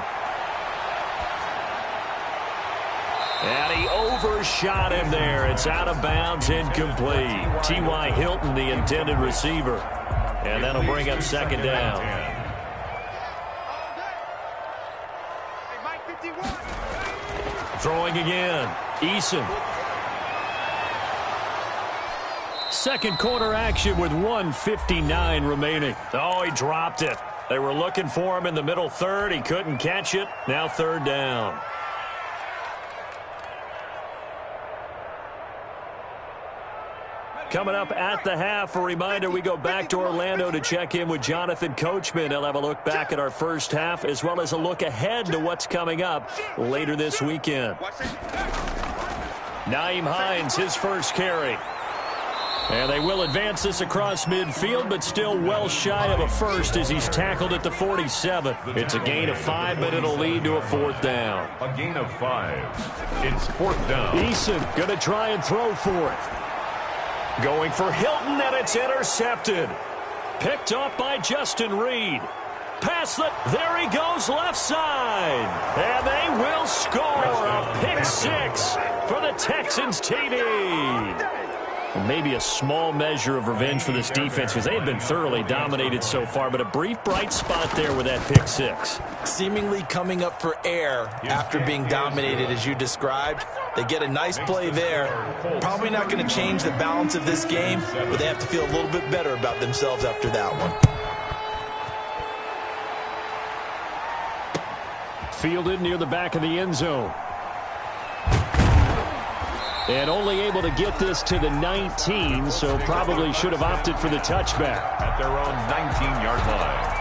S12: And he overshot him there. It's out of bounds, incomplete. T.Y. Hilton, the intended receiver. And that'll bring up 2nd down. Throwing again. Eason. Second quarter action with 1:59 remaining. Oh, he dropped it. They were looking for him in the middle third. He couldn't catch it. Now third down. Coming up at the half, a reminder, we go back to Orlando to check in with Jonathan Coachman. He'll have a look back at our first half as well as a look ahead to what's coming up later this weekend. Nyheim Hines, his first carry. And they will advance this across midfield, but still well shy of a first as he's tackled at the 47. It's a gain of 5, but it'll lead to a fourth down.
S13: A gain of 5. It's fourth down.
S12: Eason going to try and throw for it. Going for Hilton, and it's intercepted. Picked up by Justin Reed. Pass there he goes left side. And they will score a pick 6 for the Texans TD. Maybe a small measure of revenge for this defense because they have been thoroughly dominated so far, but a brief bright spot there with that pick 6.
S14: Seemingly coming up for air after being dominated as you described. They get a nice play there. Probably not going to change the balance of this game, but they have to feel a little bit better about themselves after that one.
S12: Fielded near the back of the end zone. And only able to get this to the 19, so probably should have opted for the touchback.
S13: At their own 19-yard line.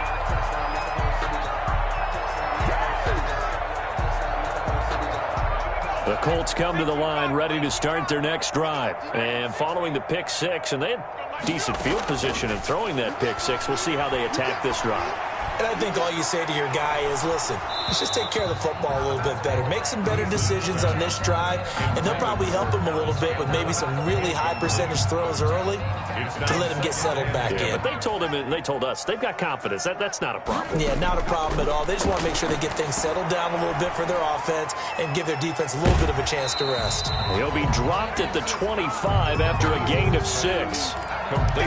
S12: The Colts come to the line ready to start their next drive. And following the pick 6, and they had decent field position in throwing that pick 6. We'll see how they attack this drive.
S14: And I think all you say to your guy is, listen, let's just take care of the football a little bit better. Make some better decisions on this drive, and they'll probably help him a little bit with maybe some really high percentage throws early to let him get settled back in.
S12: But they told him and they told us they've got confidence. That's not a problem.
S14: Yeah, not a problem at all. They just want to make sure they get things settled down a little bit for their offense and give their defense a little bit of a chance to rest.
S12: He'll be dropped at the 25 after a gain of 6.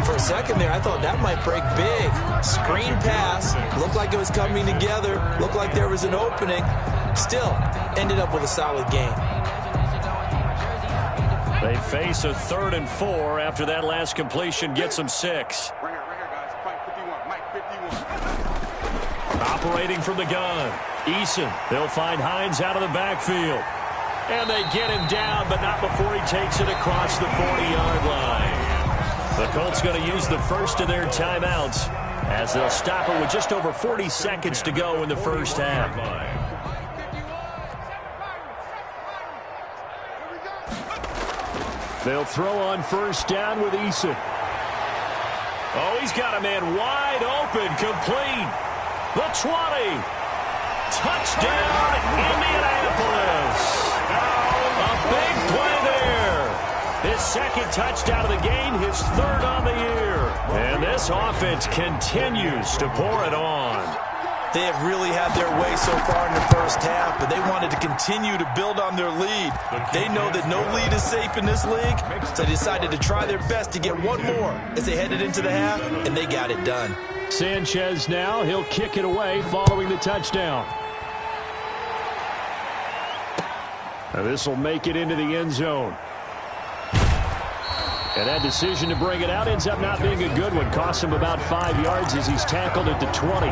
S14: For a second there, I thought that might break big. Screen pass. Looked like it was coming together. Looked like there was an opening. Still, ended up with a solid gain.
S12: They face a 3rd and 4 after that last completion gets them 6.
S15: Right here, guys. Mike 51.
S12: Operating from the gun. Eason. They'll find Hines out of the backfield. And they get him down, but not before he takes it across the 40-yard line. The Colts going to use the first of their timeouts as they'll stop it with just over 40 seconds to go in the first half. They'll throw on first down with Eason. Oh, he's got a man wide open, complete. The 20. Touchdown, Indianapolis. A big play there. His second touchdown of the game, his 3rd on the year. And this offense continues to pour it on.
S14: They have really had their way so far in the first half, but they wanted to continue to build on their lead. They know that no lead is safe in this league, so they decided to try their best to get one more as they headed into the half, and they got it done.
S12: Sanchez now, he'll kick it away following the touchdown. Now this will make it into the end zone. And that decision to bring it out ends up not being a good one. Cost him about 5 yards as he's tackled at the 20.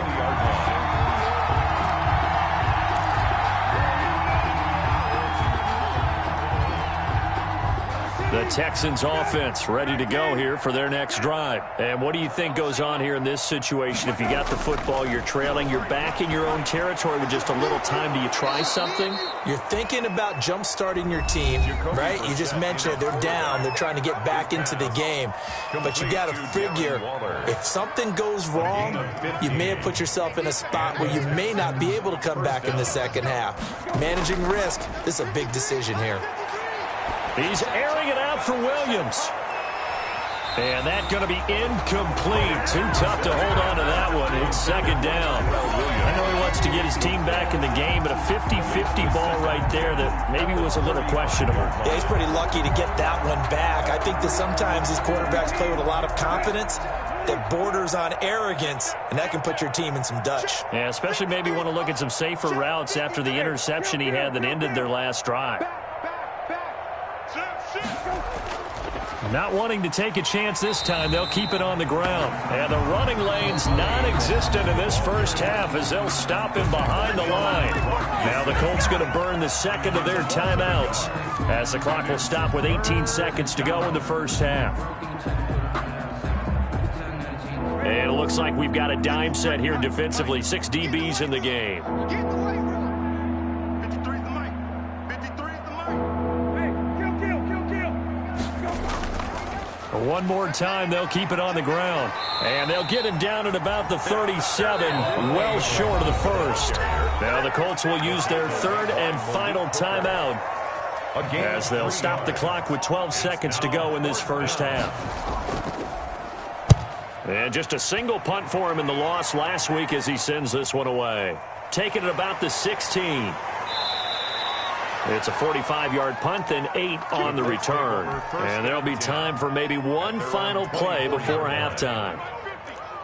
S12: The Texans offense ready to go here for their next drive. And what do you think goes on here in this situation? If you got the football, you're trailing, you're back in your own territory with just a little time. Do you try something?
S14: You're thinking about jump-starting your team, right? You just mentioned it. They're down. They're trying to get back into the game. But you got to figure if something goes wrong, you may have put yourself in a spot where you may not be able to come back in the second half. Managing risk, this is a big decision here.
S12: He's airing it out for Williams. And that's going to be incomplete. Too tough to hold on to that one. It's second down. I know he wants to get his team back in the game, but a 50-50 ball right there that maybe was a little questionable.
S14: Yeah, he's pretty lucky to get that one back. I think that sometimes these quarterbacks play with a lot of confidence that borders on arrogance, and that can put your team in some Dutch.
S12: Yeah, especially maybe want to look at some safer routes after the interception he had that ended their last drive. Not wanting to take a chance this time, they'll keep it on the ground. And the running lane's non-existent in this first half as they'll stop him behind the line. Now the Colts going to burn the second of their timeouts as the clock will stop with 18 seconds to go in the first half. And it looks like we've got a dime set here defensively. 6 DBs in the game. One more time, they'll keep it on the ground. And they'll get him down at about the 37, well short of the first. Now the Colts will use their third and final timeout as they'll stop the clock with 12 seconds to go in this first half. And just a single punt for him in the loss last week as he sends this one away. Taking it about the 16. It's a 45-yard punt and 8 on the return. And there'll be time for maybe one final play before halftime.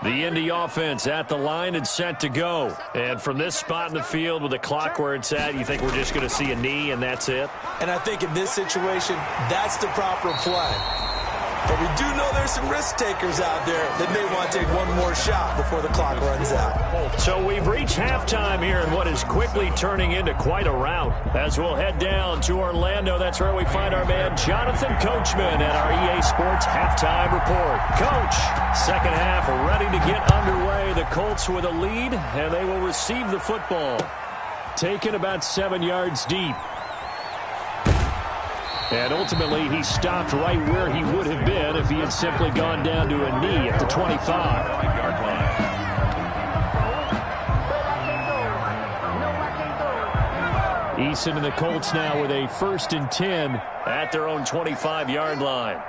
S12: The Indy offense at the line and set to go. And from this spot in the field with the clock where it's at, you think we're just going to see a knee and that's it?
S14: And I think in this situation, that's the proper play. But we do know there's some risk takers out there that may want to take one more shot before the clock runs out.
S12: So we've reached halftime here in what is quickly turning into quite a rout. As we'll head down to Orlando, that's where we find our man Jonathan Coachman at our EA Sports Halftime Report. Coach, second half ready to get underway. The Colts with a lead, and they will receive the football. Taken about 7 yards deep. And ultimately, he stopped right where he would have been if he had simply gone down to a knee at the 25-yard line. Eason and the Colts now with a 1st and 10 at their own 25-yard line.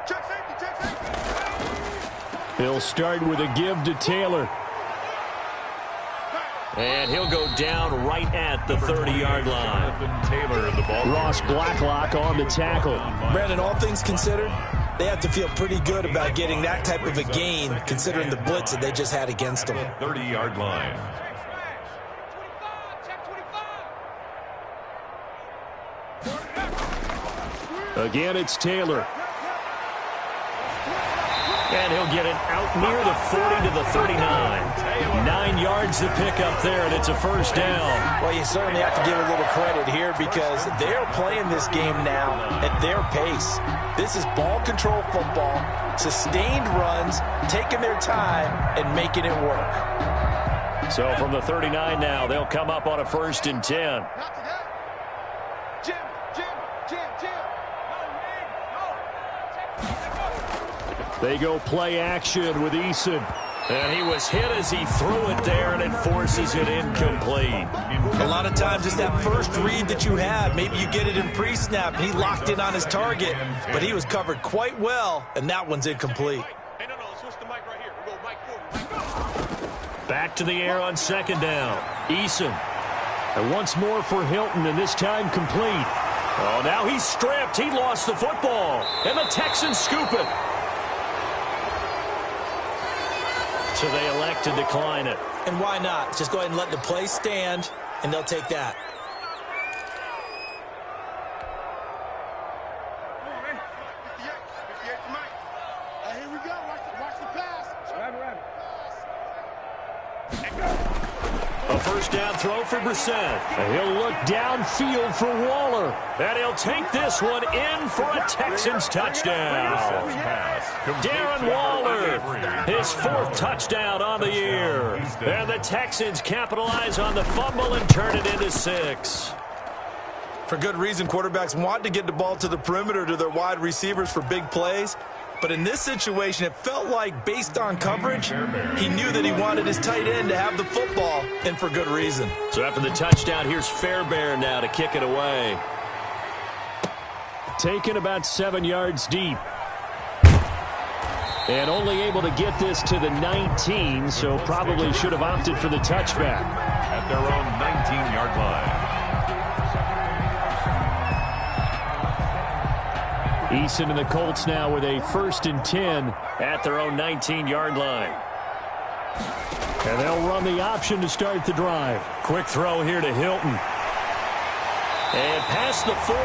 S12: He'll start with a give to Taylor. And he'll go down right at the 30-yard line.
S13: Taylor in the ball.
S12: Ross Blacklock on the tackle.
S14: Brandon, all things considered, they have to feel pretty good about getting that type of a gain, considering the blitz that they just had against them.
S13: 30-yard line.
S12: Again, it's Taylor. And he'll get it out near the 40 to the 39. 9 yards to pick up there, and it's a first down.
S14: Well, you certainly have to give a little credit here because they're playing this game now at their pace. This is ball control football, sustained runs, taking their time, and making it work.
S12: So from the 39 now, they'll come up on a 1st and 10. They go play action with Eason. And he was hit as he threw it there, and it forces it incomplete.
S14: A lot of times it's that first read that you have. Maybe you get it in pre-snap. He locked in on his target, but he was covered quite well, and that one's incomplete.
S15: Hey, no, switch the mic right here. We go mic forward.
S12: Back to the air on 2nd down. Eason. And once more for Hilton, and this time complete. Oh, now he's stripped. He lost the football. And the Texans scoop it. So they elect to decline it.
S14: And why not? Just go ahead and let the play stand, and they'll take that.
S5: Here we go. Watch the pass.
S12: A first down throw for Brissett. And he'll look downfield for Waller. And he'll take this one in for a Texans touchdown. Darren Waller, his 4th touchdown on the year. And the Texans capitalize on the fumble and turn it into 6.
S14: For good reason, quarterbacks want to get the ball to the perimeter to their wide receivers for big plays. But in this situation, it felt like, based on coverage, he knew that he wanted his tight end to have the football, and for good reason.
S12: So after the touchdown, here's Fairbairn now to kick it away. Taken about 7 yards deep. And only able to get this to the 19, so probably should have opted for the touchback.
S13: At their own 19-yard line.
S12: Eason and the Colts now with a 1st and 10 at their own 19-yard line. And they'll run the option to start the drive. Quick throw here to Hilton. And past the 40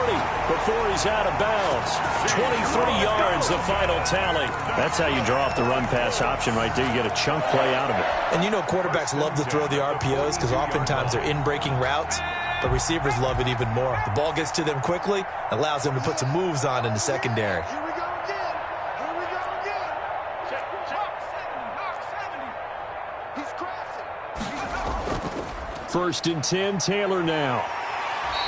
S12: before he's out of bounds. 23 yards, the final tally. That's how you draw off the run-pass option right there. You get a chunk play out of it.
S14: And you know quarterbacks love to throw the RPOs because oftentimes they're in-breaking routes. But receivers love it even more. The ball gets to them quickly, allows them to put some moves on in the secondary.
S5: Here we go again. Here we go again. Check. Knock 70. He's crashing.
S12: 1st and 10, Taylor now.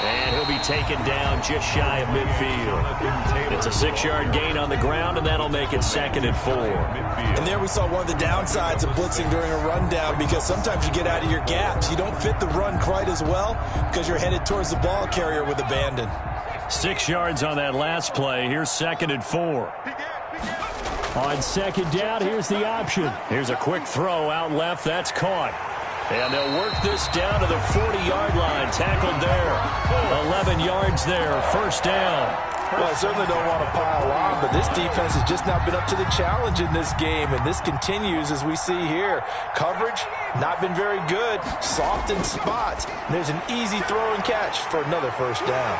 S12: And he'll be taken down just shy of midfield. It's a 6-yard gain on the ground, and that'll make it 2nd and 4.
S14: And there we saw one of the downsides of blitzing during a rundown because sometimes you get out of your gaps. You don't fit the run quite as well because you're headed towards the ball carrier with abandon.
S12: 6 yards on that last play. Here's 2nd and 4. On 2nd down, here's the option. Here's a quick throw out left. That's caught. And they'll work this down to the 40-yard line. Tackled there. 11 yards there. 1st down.
S14: Well, I certainly don't want to pile on, but this defense has just not been up to the challenge in this game, and this continues as we see here. Coverage, not been very good. Soft in spots. And there's an easy throw and catch for another 1st down.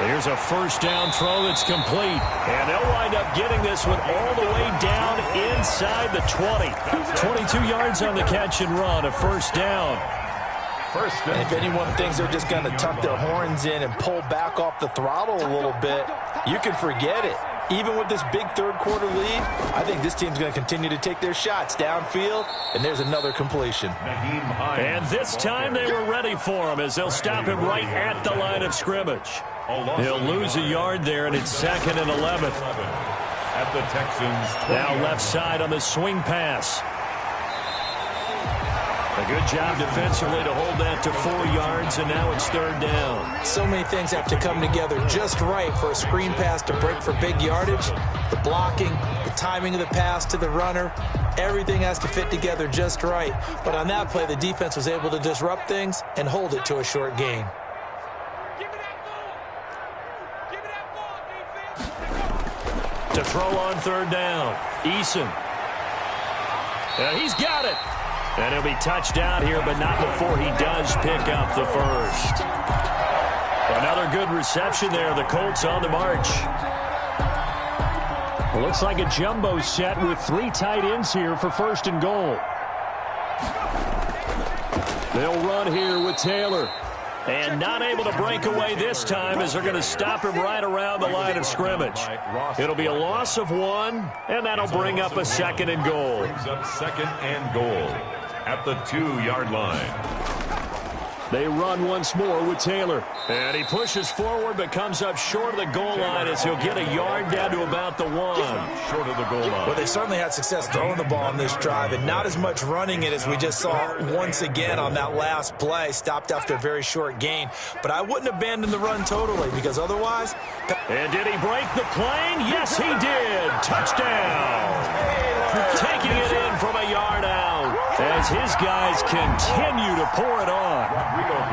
S12: Here's a 1st down throw that's complete. And they'll wind up getting this one all the way down inside the 20. 22 yards on the catch and run, a 1st down.
S14: And if anyone thinks they're just going to tuck their horns in and pull back off the throttle a little bit, you can forget it. Even with this big 3rd quarter lead, I think this team's going to continue to take their shots downfield, and there's another completion.
S12: And this time they were ready for him as they'll stop him right at the line of scrimmage. He'll lose a yard there, and it's 2nd and 11.
S13: At the Texans' 20.
S12: Now left side on the swing pass. A good job defensively to hold that to 4 yards, and now it's 3rd down.
S14: So many things have to come together just right for a screen pass to break for big yardage. The blocking, the timing of the pass to the runner, everything has to fit together just right. But on that play, the defense was able to disrupt things and hold it to a short gain.
S12: To throw on 3rd down, Eason. He's got it. And he'll be touchdown here, but not before he does pick up the 1st. Another good reception there. The Colts on the march. Well, looks like a jumbo set with 3 tight ends here for 1st and goal. They'll run here with Taylor. And not able to break away this time as they're going to stop him right around the line of scrimmage. It'll be a loss of 1, and that'll bring up a 2nd and goal.
S13: Brings up 2nd and goal at the 2-yard line.
S12: They run once more with Taylor. And he pushes forward but comes up short of the goal line as he'll get a yard down to about the 1.
S13: Short of the goal line.
S14: Well, they certainly had success throwing the ball on this drive and not as much running it as we just saw once again on that last play. Stopped after a very short gain. But I wouldn't abandon the run totally because otherwise...
S12: And did he break the plane? Yes, he did. Touchdown. Taking it in from a yard out as his guys continue to pour it on.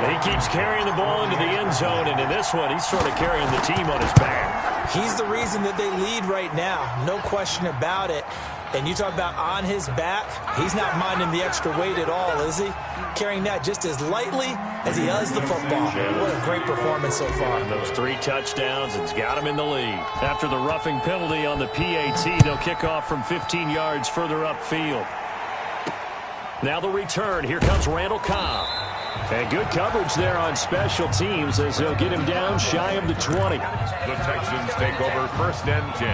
S12: He keeps carrying the ball into the end zone, and in this one, he's sort of carrying the team on his back.
S14: He's the reason that they lead right now, no question about it. And you talk about on his back, he's not minding the extra weight at all, is he? Carrying that just as lightly as he does the football. What a great performance so far.
S12: Those 3 touchdowns, it's got him in the lead. After the roughing penalty on the PAT, they'll kick off from 15 yards further upfield. Now the return. Here comes Randall Cobb. And good coverage there on special teams as they'll get him down shy of the 20.
S13: The Texans take over 1st and 10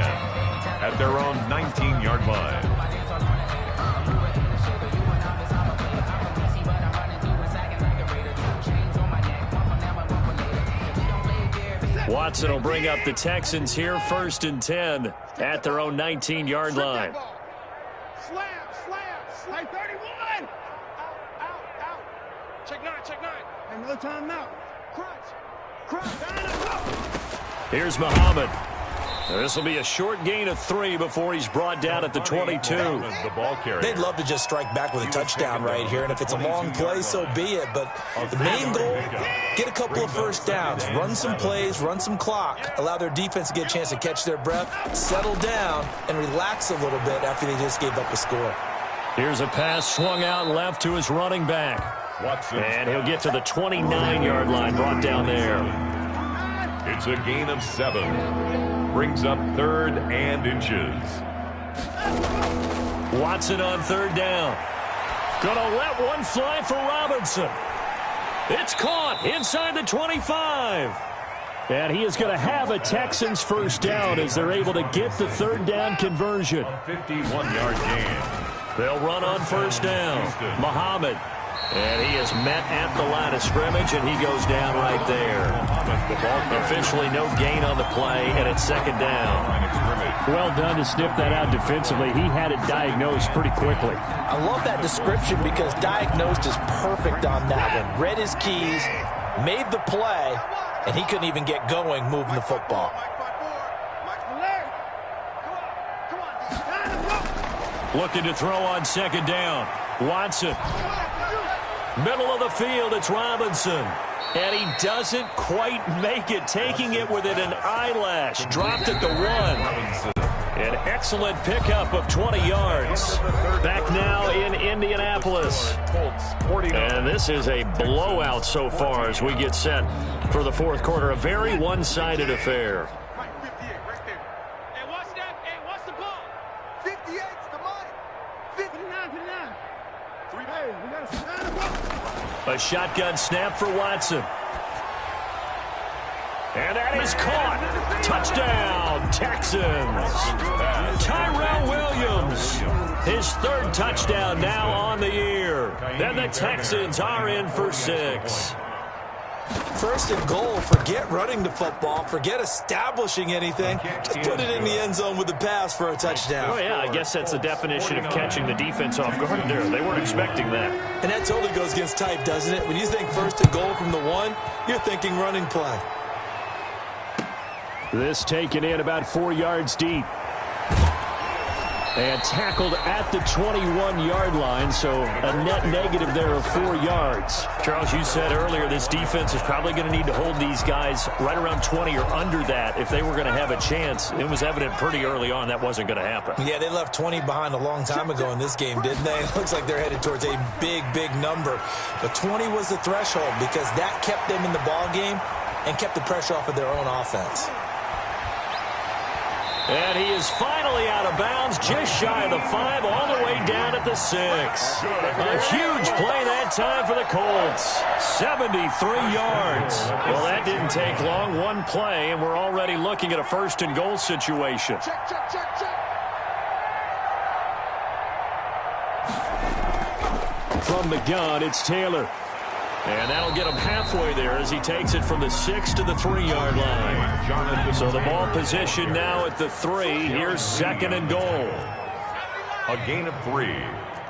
S13: at their own 19-yard line.
S12: Watson will bring up the Texans here 1st and 10 at their own 19-yard line.
S15: Slam. 31. Out. Check 9. Another time now. Crunch. Down and go.
S12: Here's Muhammad. This will be a short gain of 3 before he's brought down at the 22.
S14: They'd love to just strike back with a touchdown right here, and if it's a long play, so be it. But the main goal, get a couple of first downs, run some plays, run some clock, allow their defense to get a chance to catch their breath, settle down, and relax a little bit after they just gave up a score.
S12: Here's a pass swung out left to his running back. And he'll get to the 29-yard line, brought down there.
S13: It's a gain of 7. Brings up 3rd and inches.
S12: Watson on 3rd down. Gonna let one fly for Robinson. It's caught inside the 25. And he is going to have a Texans first down as they're able to get the 3rd down conversion.
S13: 51-yard gain.
S12: They'll run on 1st down. Muhammad. And he is met at the line of scrimmage, and he goes down right there. Officially no gain on the play, and it's 2nd down. Well done to sniff that out defensively. He had it diagnosed pretty quickly.
S14: I love that description because diagnosed is perfect on that one. Read his keys, made the play, and he couldn't even get going moving the football.
S12: Looking to throw on 2nd down. Watson. Middle of the field, it's Robinson. And he doesn't quite make it, taking it within an eyelash. Dropped at the 1. An excellent pickup of 20 yards. Back now in Indianapolis. And this is a blowout so far as we get set for the 4th quarter. A very one-sided affair. A shotgun snap for Watson. And that is caught. Touchdown, Texans. Tyrell Williams. His 3rd touchdown now on the year. Then the Texans are in for 6.
S14: 1st and goal. Forget running the football. Forget establishing anything. Just put it in the end zone with the pass for a touchdown.
S12: Oh, yeah, I guess that's the definition of catching the defense off guard there. They weren't expecting that.
S14: And that totally goes against type, doesn't it? When you think 1st and goal from the 1, you're thinking running play.
S12: This taken in about 4 yards deep. And tackled at the 21-yard line, so a net negative there of 4 yards. Charles, you said earlier this defense is probably going to need to hold these guys right around 20 or under that if they were going to have a chance. It was evident pretty early on that wasn't going to happen.
S14: Yeah, they left 20 behind a long time ago in this game, didn't they? It looks like they're headed towards a big, big number. But 20 was the threshold because that kept them in the ball game and kept the pressure off of their own offense.
S12: And he is finally out of bounds, just shy of the 5, all the way down at the 6. A huge play that time for the Colts. 73 yards. Well, that didn't take long. One play, and we're already looking at a 1st and goal situation. From the gun, it's Taylor. And that'll get him halfway there as he takes it from the 6 to the 3-yard line. So the ball position now at the 3. Here's 2nd and goal.
S13: A gain of 3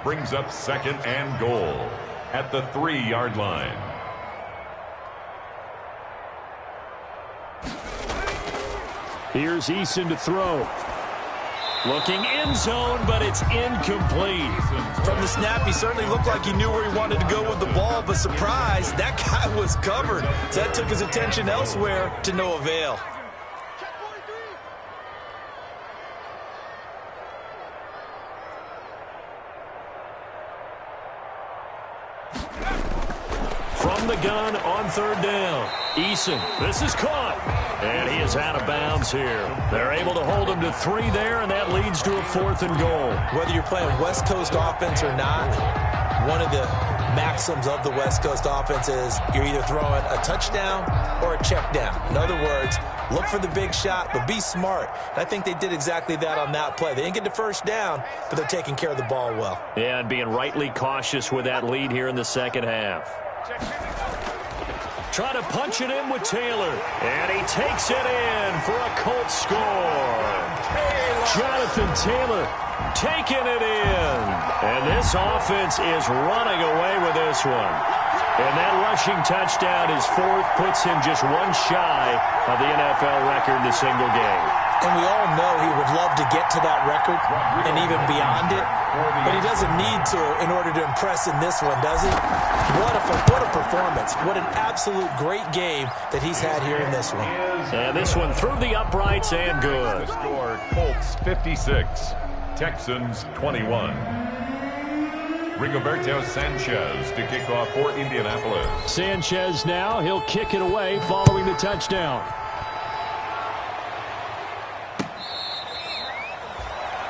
S13: brings up 2nd and goal at the 3-yard line.
S12: Here's Eason to throw. Looking end zone, but it's incomplete.
S14: From the snap, he certainly looked like he knew where he wanted to go with the ball, but surprise, that guy was covered. So that took his attention elsewhere to no avail.
S12: From the gun on 3rd down. Eason, this is caught. And he is out of bounds here. They're able to hold him to 3 there, and that leads to a 4th and goal.
S14: Whether you're playing West Coast offense or not, one of the maxims of the West Coast offense is you're either throwing a touchdown or a check down. In other words, look for the big shot, but be smart. And I think they did exactly that on that play. They didn't get the 1st down, but they're taking care of the ball well.
S12: Yeah, and being rightly cautious with that lead here in the 2nd half. Trying to punch it in with Taylor. And he takes it in for a Colts score. Jonathan Taylor taking it in. And this offense is running away with this one. And that rushing touchdown is 4th, puts him just 1 shy of the NFL record in a single game.
S14: And we all know he would love to get to that record and even beyond it, but he doesn't need to in order to impress in this one, does he? What a performance. What an absolute great game that he's had here in this one.
S12: And this one through the uprights and good.
S13: The score, Colts 56, Texans 21. Rigoberto Sanchez to kick off for Indianapolis.
S12: Sanchez now, he'll kick it away following the touchdown.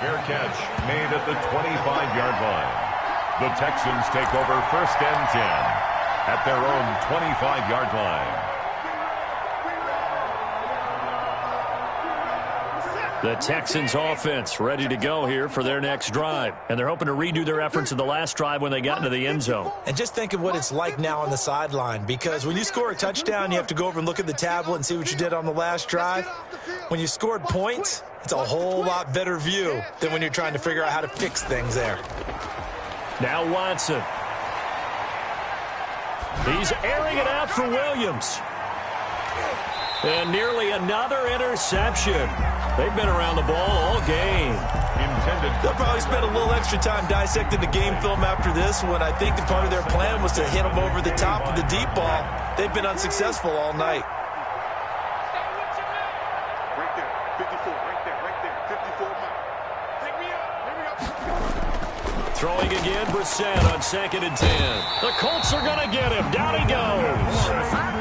S13: Fair catch made at the 25-yard line. The Texans take over 1st and 10 at their own 25-yard line.
S12: The Texans offense ready to go here for their next drive. And they're hoping to redo their efforts in the last drive when they got into the end zone.
S14: And just think of what it's like now on the sideline, because when you score a touchdown, you have to go over and look at the tablet and see what you did on the last drive. When you scored points, it's a whole lot better view than when you're trying to figure out how to fix things there.
S12: Now Watson. He's airing it out for Williams. And nearly another interception. They've been around the ball all game.
S14: They'll probably spend a little extra time dissecting the game film after this one. I think that part of their plan was to hit them over the top with the deep ball. They've been unsuccessful all night.
S15: Right there, 54, right there, 54. Take me up, here we go.
S12: Throwing again, Brissett on 2nd and 10. The Colts are going to get him. Down he goes.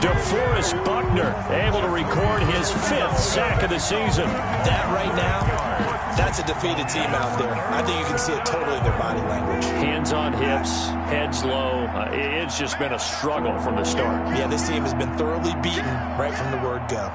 S12: DeForest Buckner able to record his 5th sack of the season.
S14: That right now, that's a defeated team out there. I think you can see it totally in their body language.
S12: Hands on hips, heads low. It's just been a struggle from the start.
S14: Yeah, this team has been thoroughly beaten right from the word go.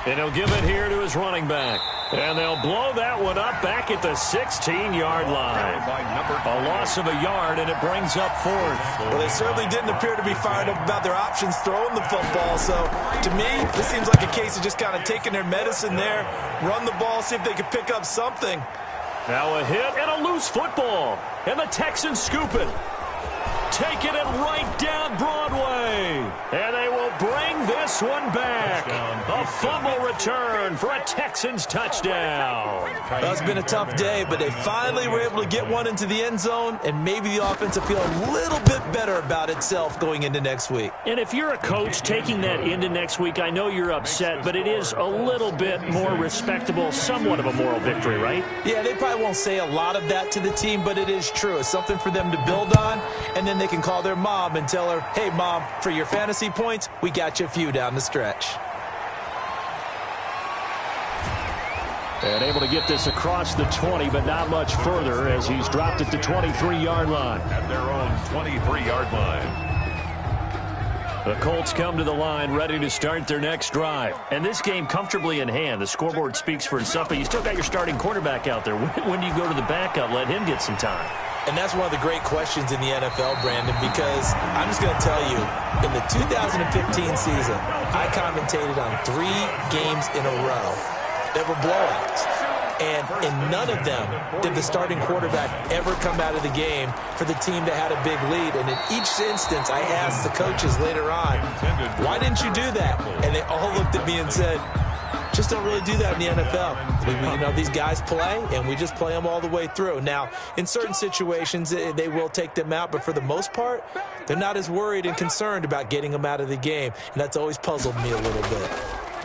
S12: And he'll give it here to his running back. And they'll blow that one up back at the 16-yard line. A loss of a yard, and it brings up 4th.
S14: Well, they certainly didn't appear to be fired up about their options throwing the football. So, to me, this seems like a case of just kind of taking their medicine there, run the ball, see if they can pick up something.
S12: Now a hit and a loose football. And the Texans scoop it. Taking it right down Broadway. And they will bring this one back. A fumble return for a Texans touchdown.
S14: Well, it's been a tough day, but they finally were able to get one into the end zone, and maybe the offense will feel a little bit better about itself going into next week.
S12: And if you're a coach taking that into next week, I know you're upset, but it is a little bit more respectable, somewhat of a moral victory, right?
S14: Yeah, they probably won't say a lot of that to the team, but it is true. It's something for them to build on, and then they can call their mom and tell her, hey, Mom, for your fantasy points, we got you a few down the stretch.
S12: And able to get this across the 20, but not much further as he's dropped at the 23-yard line.
S13: At their own 23-yard line.
S12: The Colts come to the line ready to start their next drive. And this game comfortably in hand. The scoreboard speaks for itself, but you still got your starting quarterback out there. When do you go to the backup? Let him get some time.
S14: And that's one of the great questions in the NFL, Brandon, because I'm just going to tell you, in the 2015 season, I commentated on 3 games in a row that were blowouts. And in none of them did the starting quarterback ever come out of the game for the team that had a big lead. And in each instance, I asked the coaches later on, why didn't you do that? And they all looked at me and said, just don't really do that in the NFL. You know, these guys play, and we just play them all the way through. Now, in certain situations, they will take them out, but for the most part, they're not as worried and concerned about getting them out of the game, and that's always puzzled me a little bit.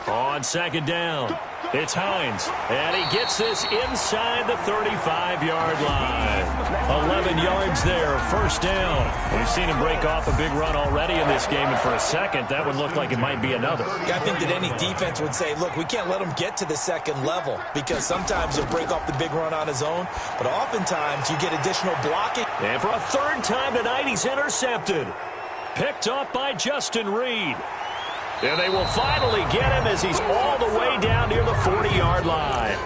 S12: On 2nd down, it's Hines, and he gets this inside the 35-yard line. 11 yards there, 1st down. We've seen him break off a big run already in this game, and for a second, that would look like it might be another.
S14: Yeah, I think that any defense would say, look, we can't let him get to the 2nd level, because sometimes he'll break off the big run on his own, but oftentimes you get additional blocking.
S12: And for a 3rd time tonight, he's intercepted. Picked up by Justin Reed. And they will finally get him as he's all the way down near the 40-yard line.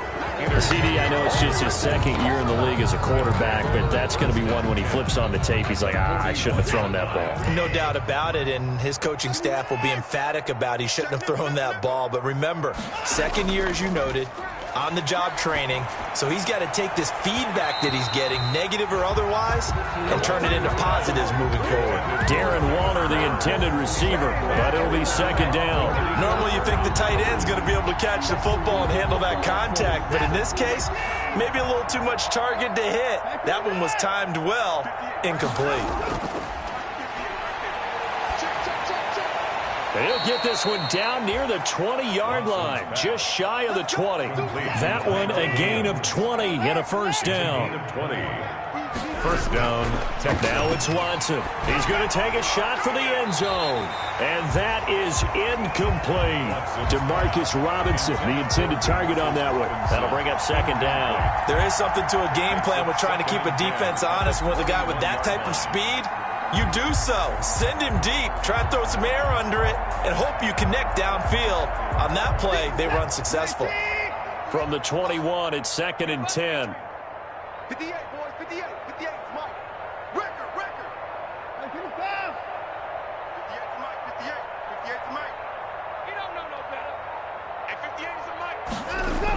S12: CD, I know it's just his 2nd year in the league as a quarterback, but that's going to be one when he flips on the tape. He's like, I shouldn't have thrown that ball.
S14: No doubt about it, and his coaching staff will be emphatic about he shouldn't have thrown that ball. But remember, 2nd year, as you noted, on-the-job training. So he's got to take this feedback that he's getting, negative or otherwise, and turn it into positives moving forward.
S12: Darren Waller, the intended receiver, but it'll be second down.
S14: Normally you think the tight end's going to be able to catch the football and handle that contact, but in this case, maybe a little too much target to hit. That one was timed well, incomplete.
S12: He'll get this one down near the 20-yard line, just shy of the 20. That one a gain of 20 and a first down.
S13: First down.
S12: Now it's Watson. He's going to take a shot for the end zone. And that is incomplete. DeMarcus Robinson, the intended target on that one. That'll bring up second down.
S14: There is something to a game plan with trying to keep a defense honest. With a guy with that type of speed, you do so. Send him deep. Try and throw some air under it and hope you connect downfield. On that play, they were unsuccessful.
S12: From the 21, it's second and 10.
S15: 58, boys, 58, 58, Mike. Record. 55. 58 to Mike, 58, 58 to Mike. He don't know no better. And 58 is a Mike. Let's go.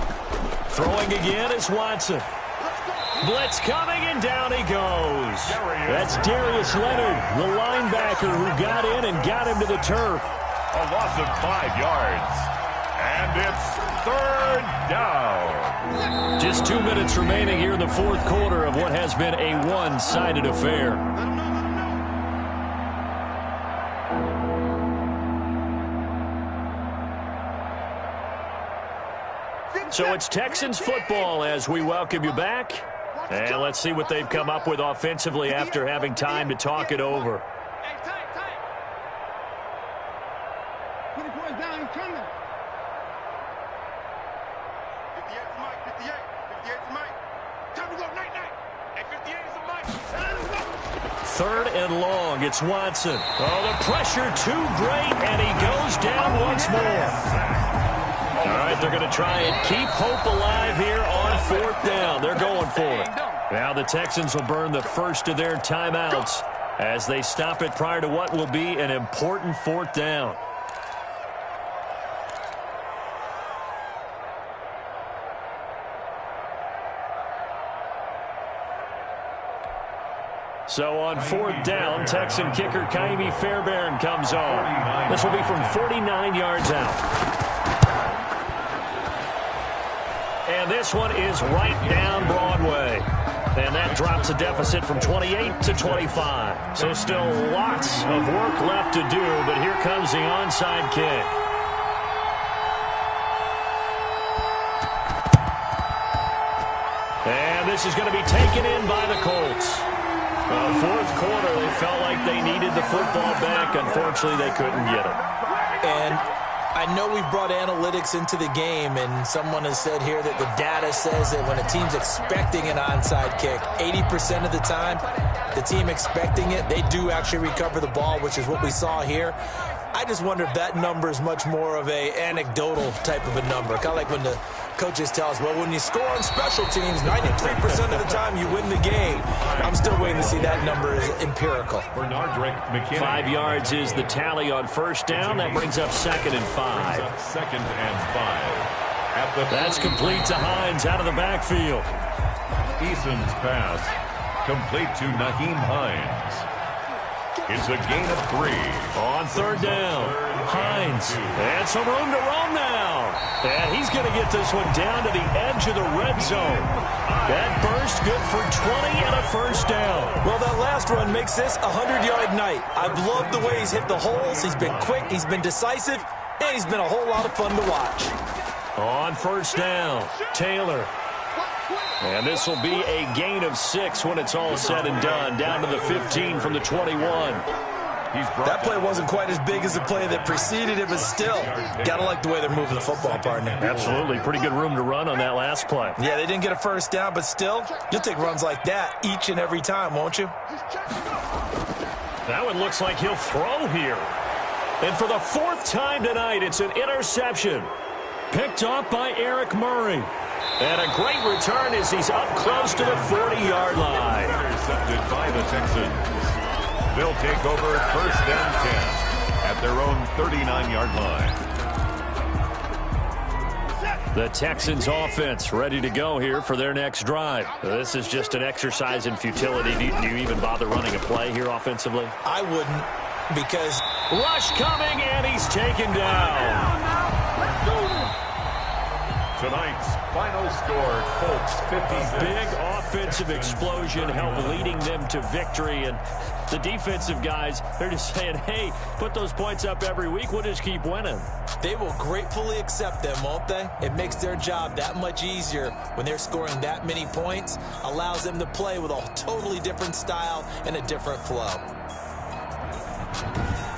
S12: Throwing again is Watson. Blitz coming, and down he goes. That's Darius Leonard, the linebacker who got in and got him to the turf.
S13: A loss of 5 yards. And it's third down.
S12: Just 2 minutes remaining here in the fourth quarter of what has been a one-sided affair. So it's Texans football as we welcome you back. And let's see what they've come up with offensively after having time to talk it over. Third and long, it's Watson. Oh, the pressure too great, and he goes down once more. All right, they're going to try and keep hope alive here on fourth down. They're going for it. Now the Texans will burn the first of their timeouts as they stop it prior to what will be an important fourth down. So on fourth down, Texan kicker Kaimi Fairbairn comes on. This will be from 49 yards out. And this one is right down Broadway. And that drops a deficit from 28 to 25. So still lots of work left to do, but here comes the onside kick. And this is going to be taken in by the Colts. Fourth quarter, they felt like they needed the football back. Unfortunately, they couldn't get it.
S14: And I know we've brought analytics into the game, and someone has said here that the data says that when a team's expecting an onside kick, 80% of the time, the team expecting it, they do actually recover the ball, which is what we saw here. I just wonder if that number is much more of a anecdotal type of a number. Kind of like when the coaches tell us, well, when you score on special teams, 93% of the time you win the game. I'm still waiting to see that number is empirical.
S12: 5 yards is the tally on first down. That brings up second and 5.
S13: Second and 5.
S12: That's complete to Hines out of the backfield.
S13: Eason's pass complete to Nyheim Hines. It's a gain of 3.
S12: On third down, Hines. And some room to roam now. And he's going to get this one down to the edge of the red zone. That burst good for 20 and a first down.
S14: Well, that last run makes this a 100-yard night. I've loved the way he's hit the holes. He's been quick, he's been decisive, and he's been a whole lot of fun to watch.
S12: On first down, Taylor. And this will be a gain of 6 when it's all said and done. Down to the 15 from the 21.
S14: That play wasn't quite as big as the play that preceded it, but still, gotta like the way they're moving the football, partner.
S12: Absolutely. Pretty good room to run on that last play.
S14: Yeah, they didn't get a first down, but still, you'll take runs like that each and every time, won't you?
S12: That one looks like he'll throw here. And for the 4th time tonight, it's an interception. Picked off by Eric Murray. And a great return as he's up close to the 40-yard line.
S13: Intercepted by the Texans. They'll take over first and 10 at their own 39-yard line.
S12: The Texans offense ready to go here for their next drive. This is just an exercise in futility. Do you even bother running a play here offensively?
S14: I wouldn't, because...
S12: Rush coming, and he's taken down.
S13: Tonight's final score, Colts 56.
S12: Big offensive explosion helped leading them to victory. And the defensive guys, they're just saying, hey, put those points up every week. We'll just keep winning.
S14: They will gratefully accept them, won't they? It makes their job that much easier when they're scoring that many points. Allows them to play with a totally different style and a different flow.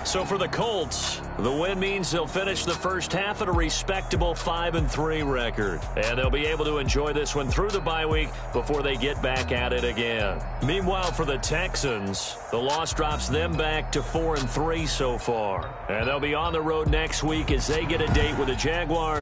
S12: So for the Colts, the win means they'll finish the first half at a respectable 5-3 record. And they'll be able to enjoy this one through the bye week before they get back at it again. Meanwhile, for the Texans, the loss drops them back to 4-3 so far. And they'll be on the road next week as they get a date with the Jaguars.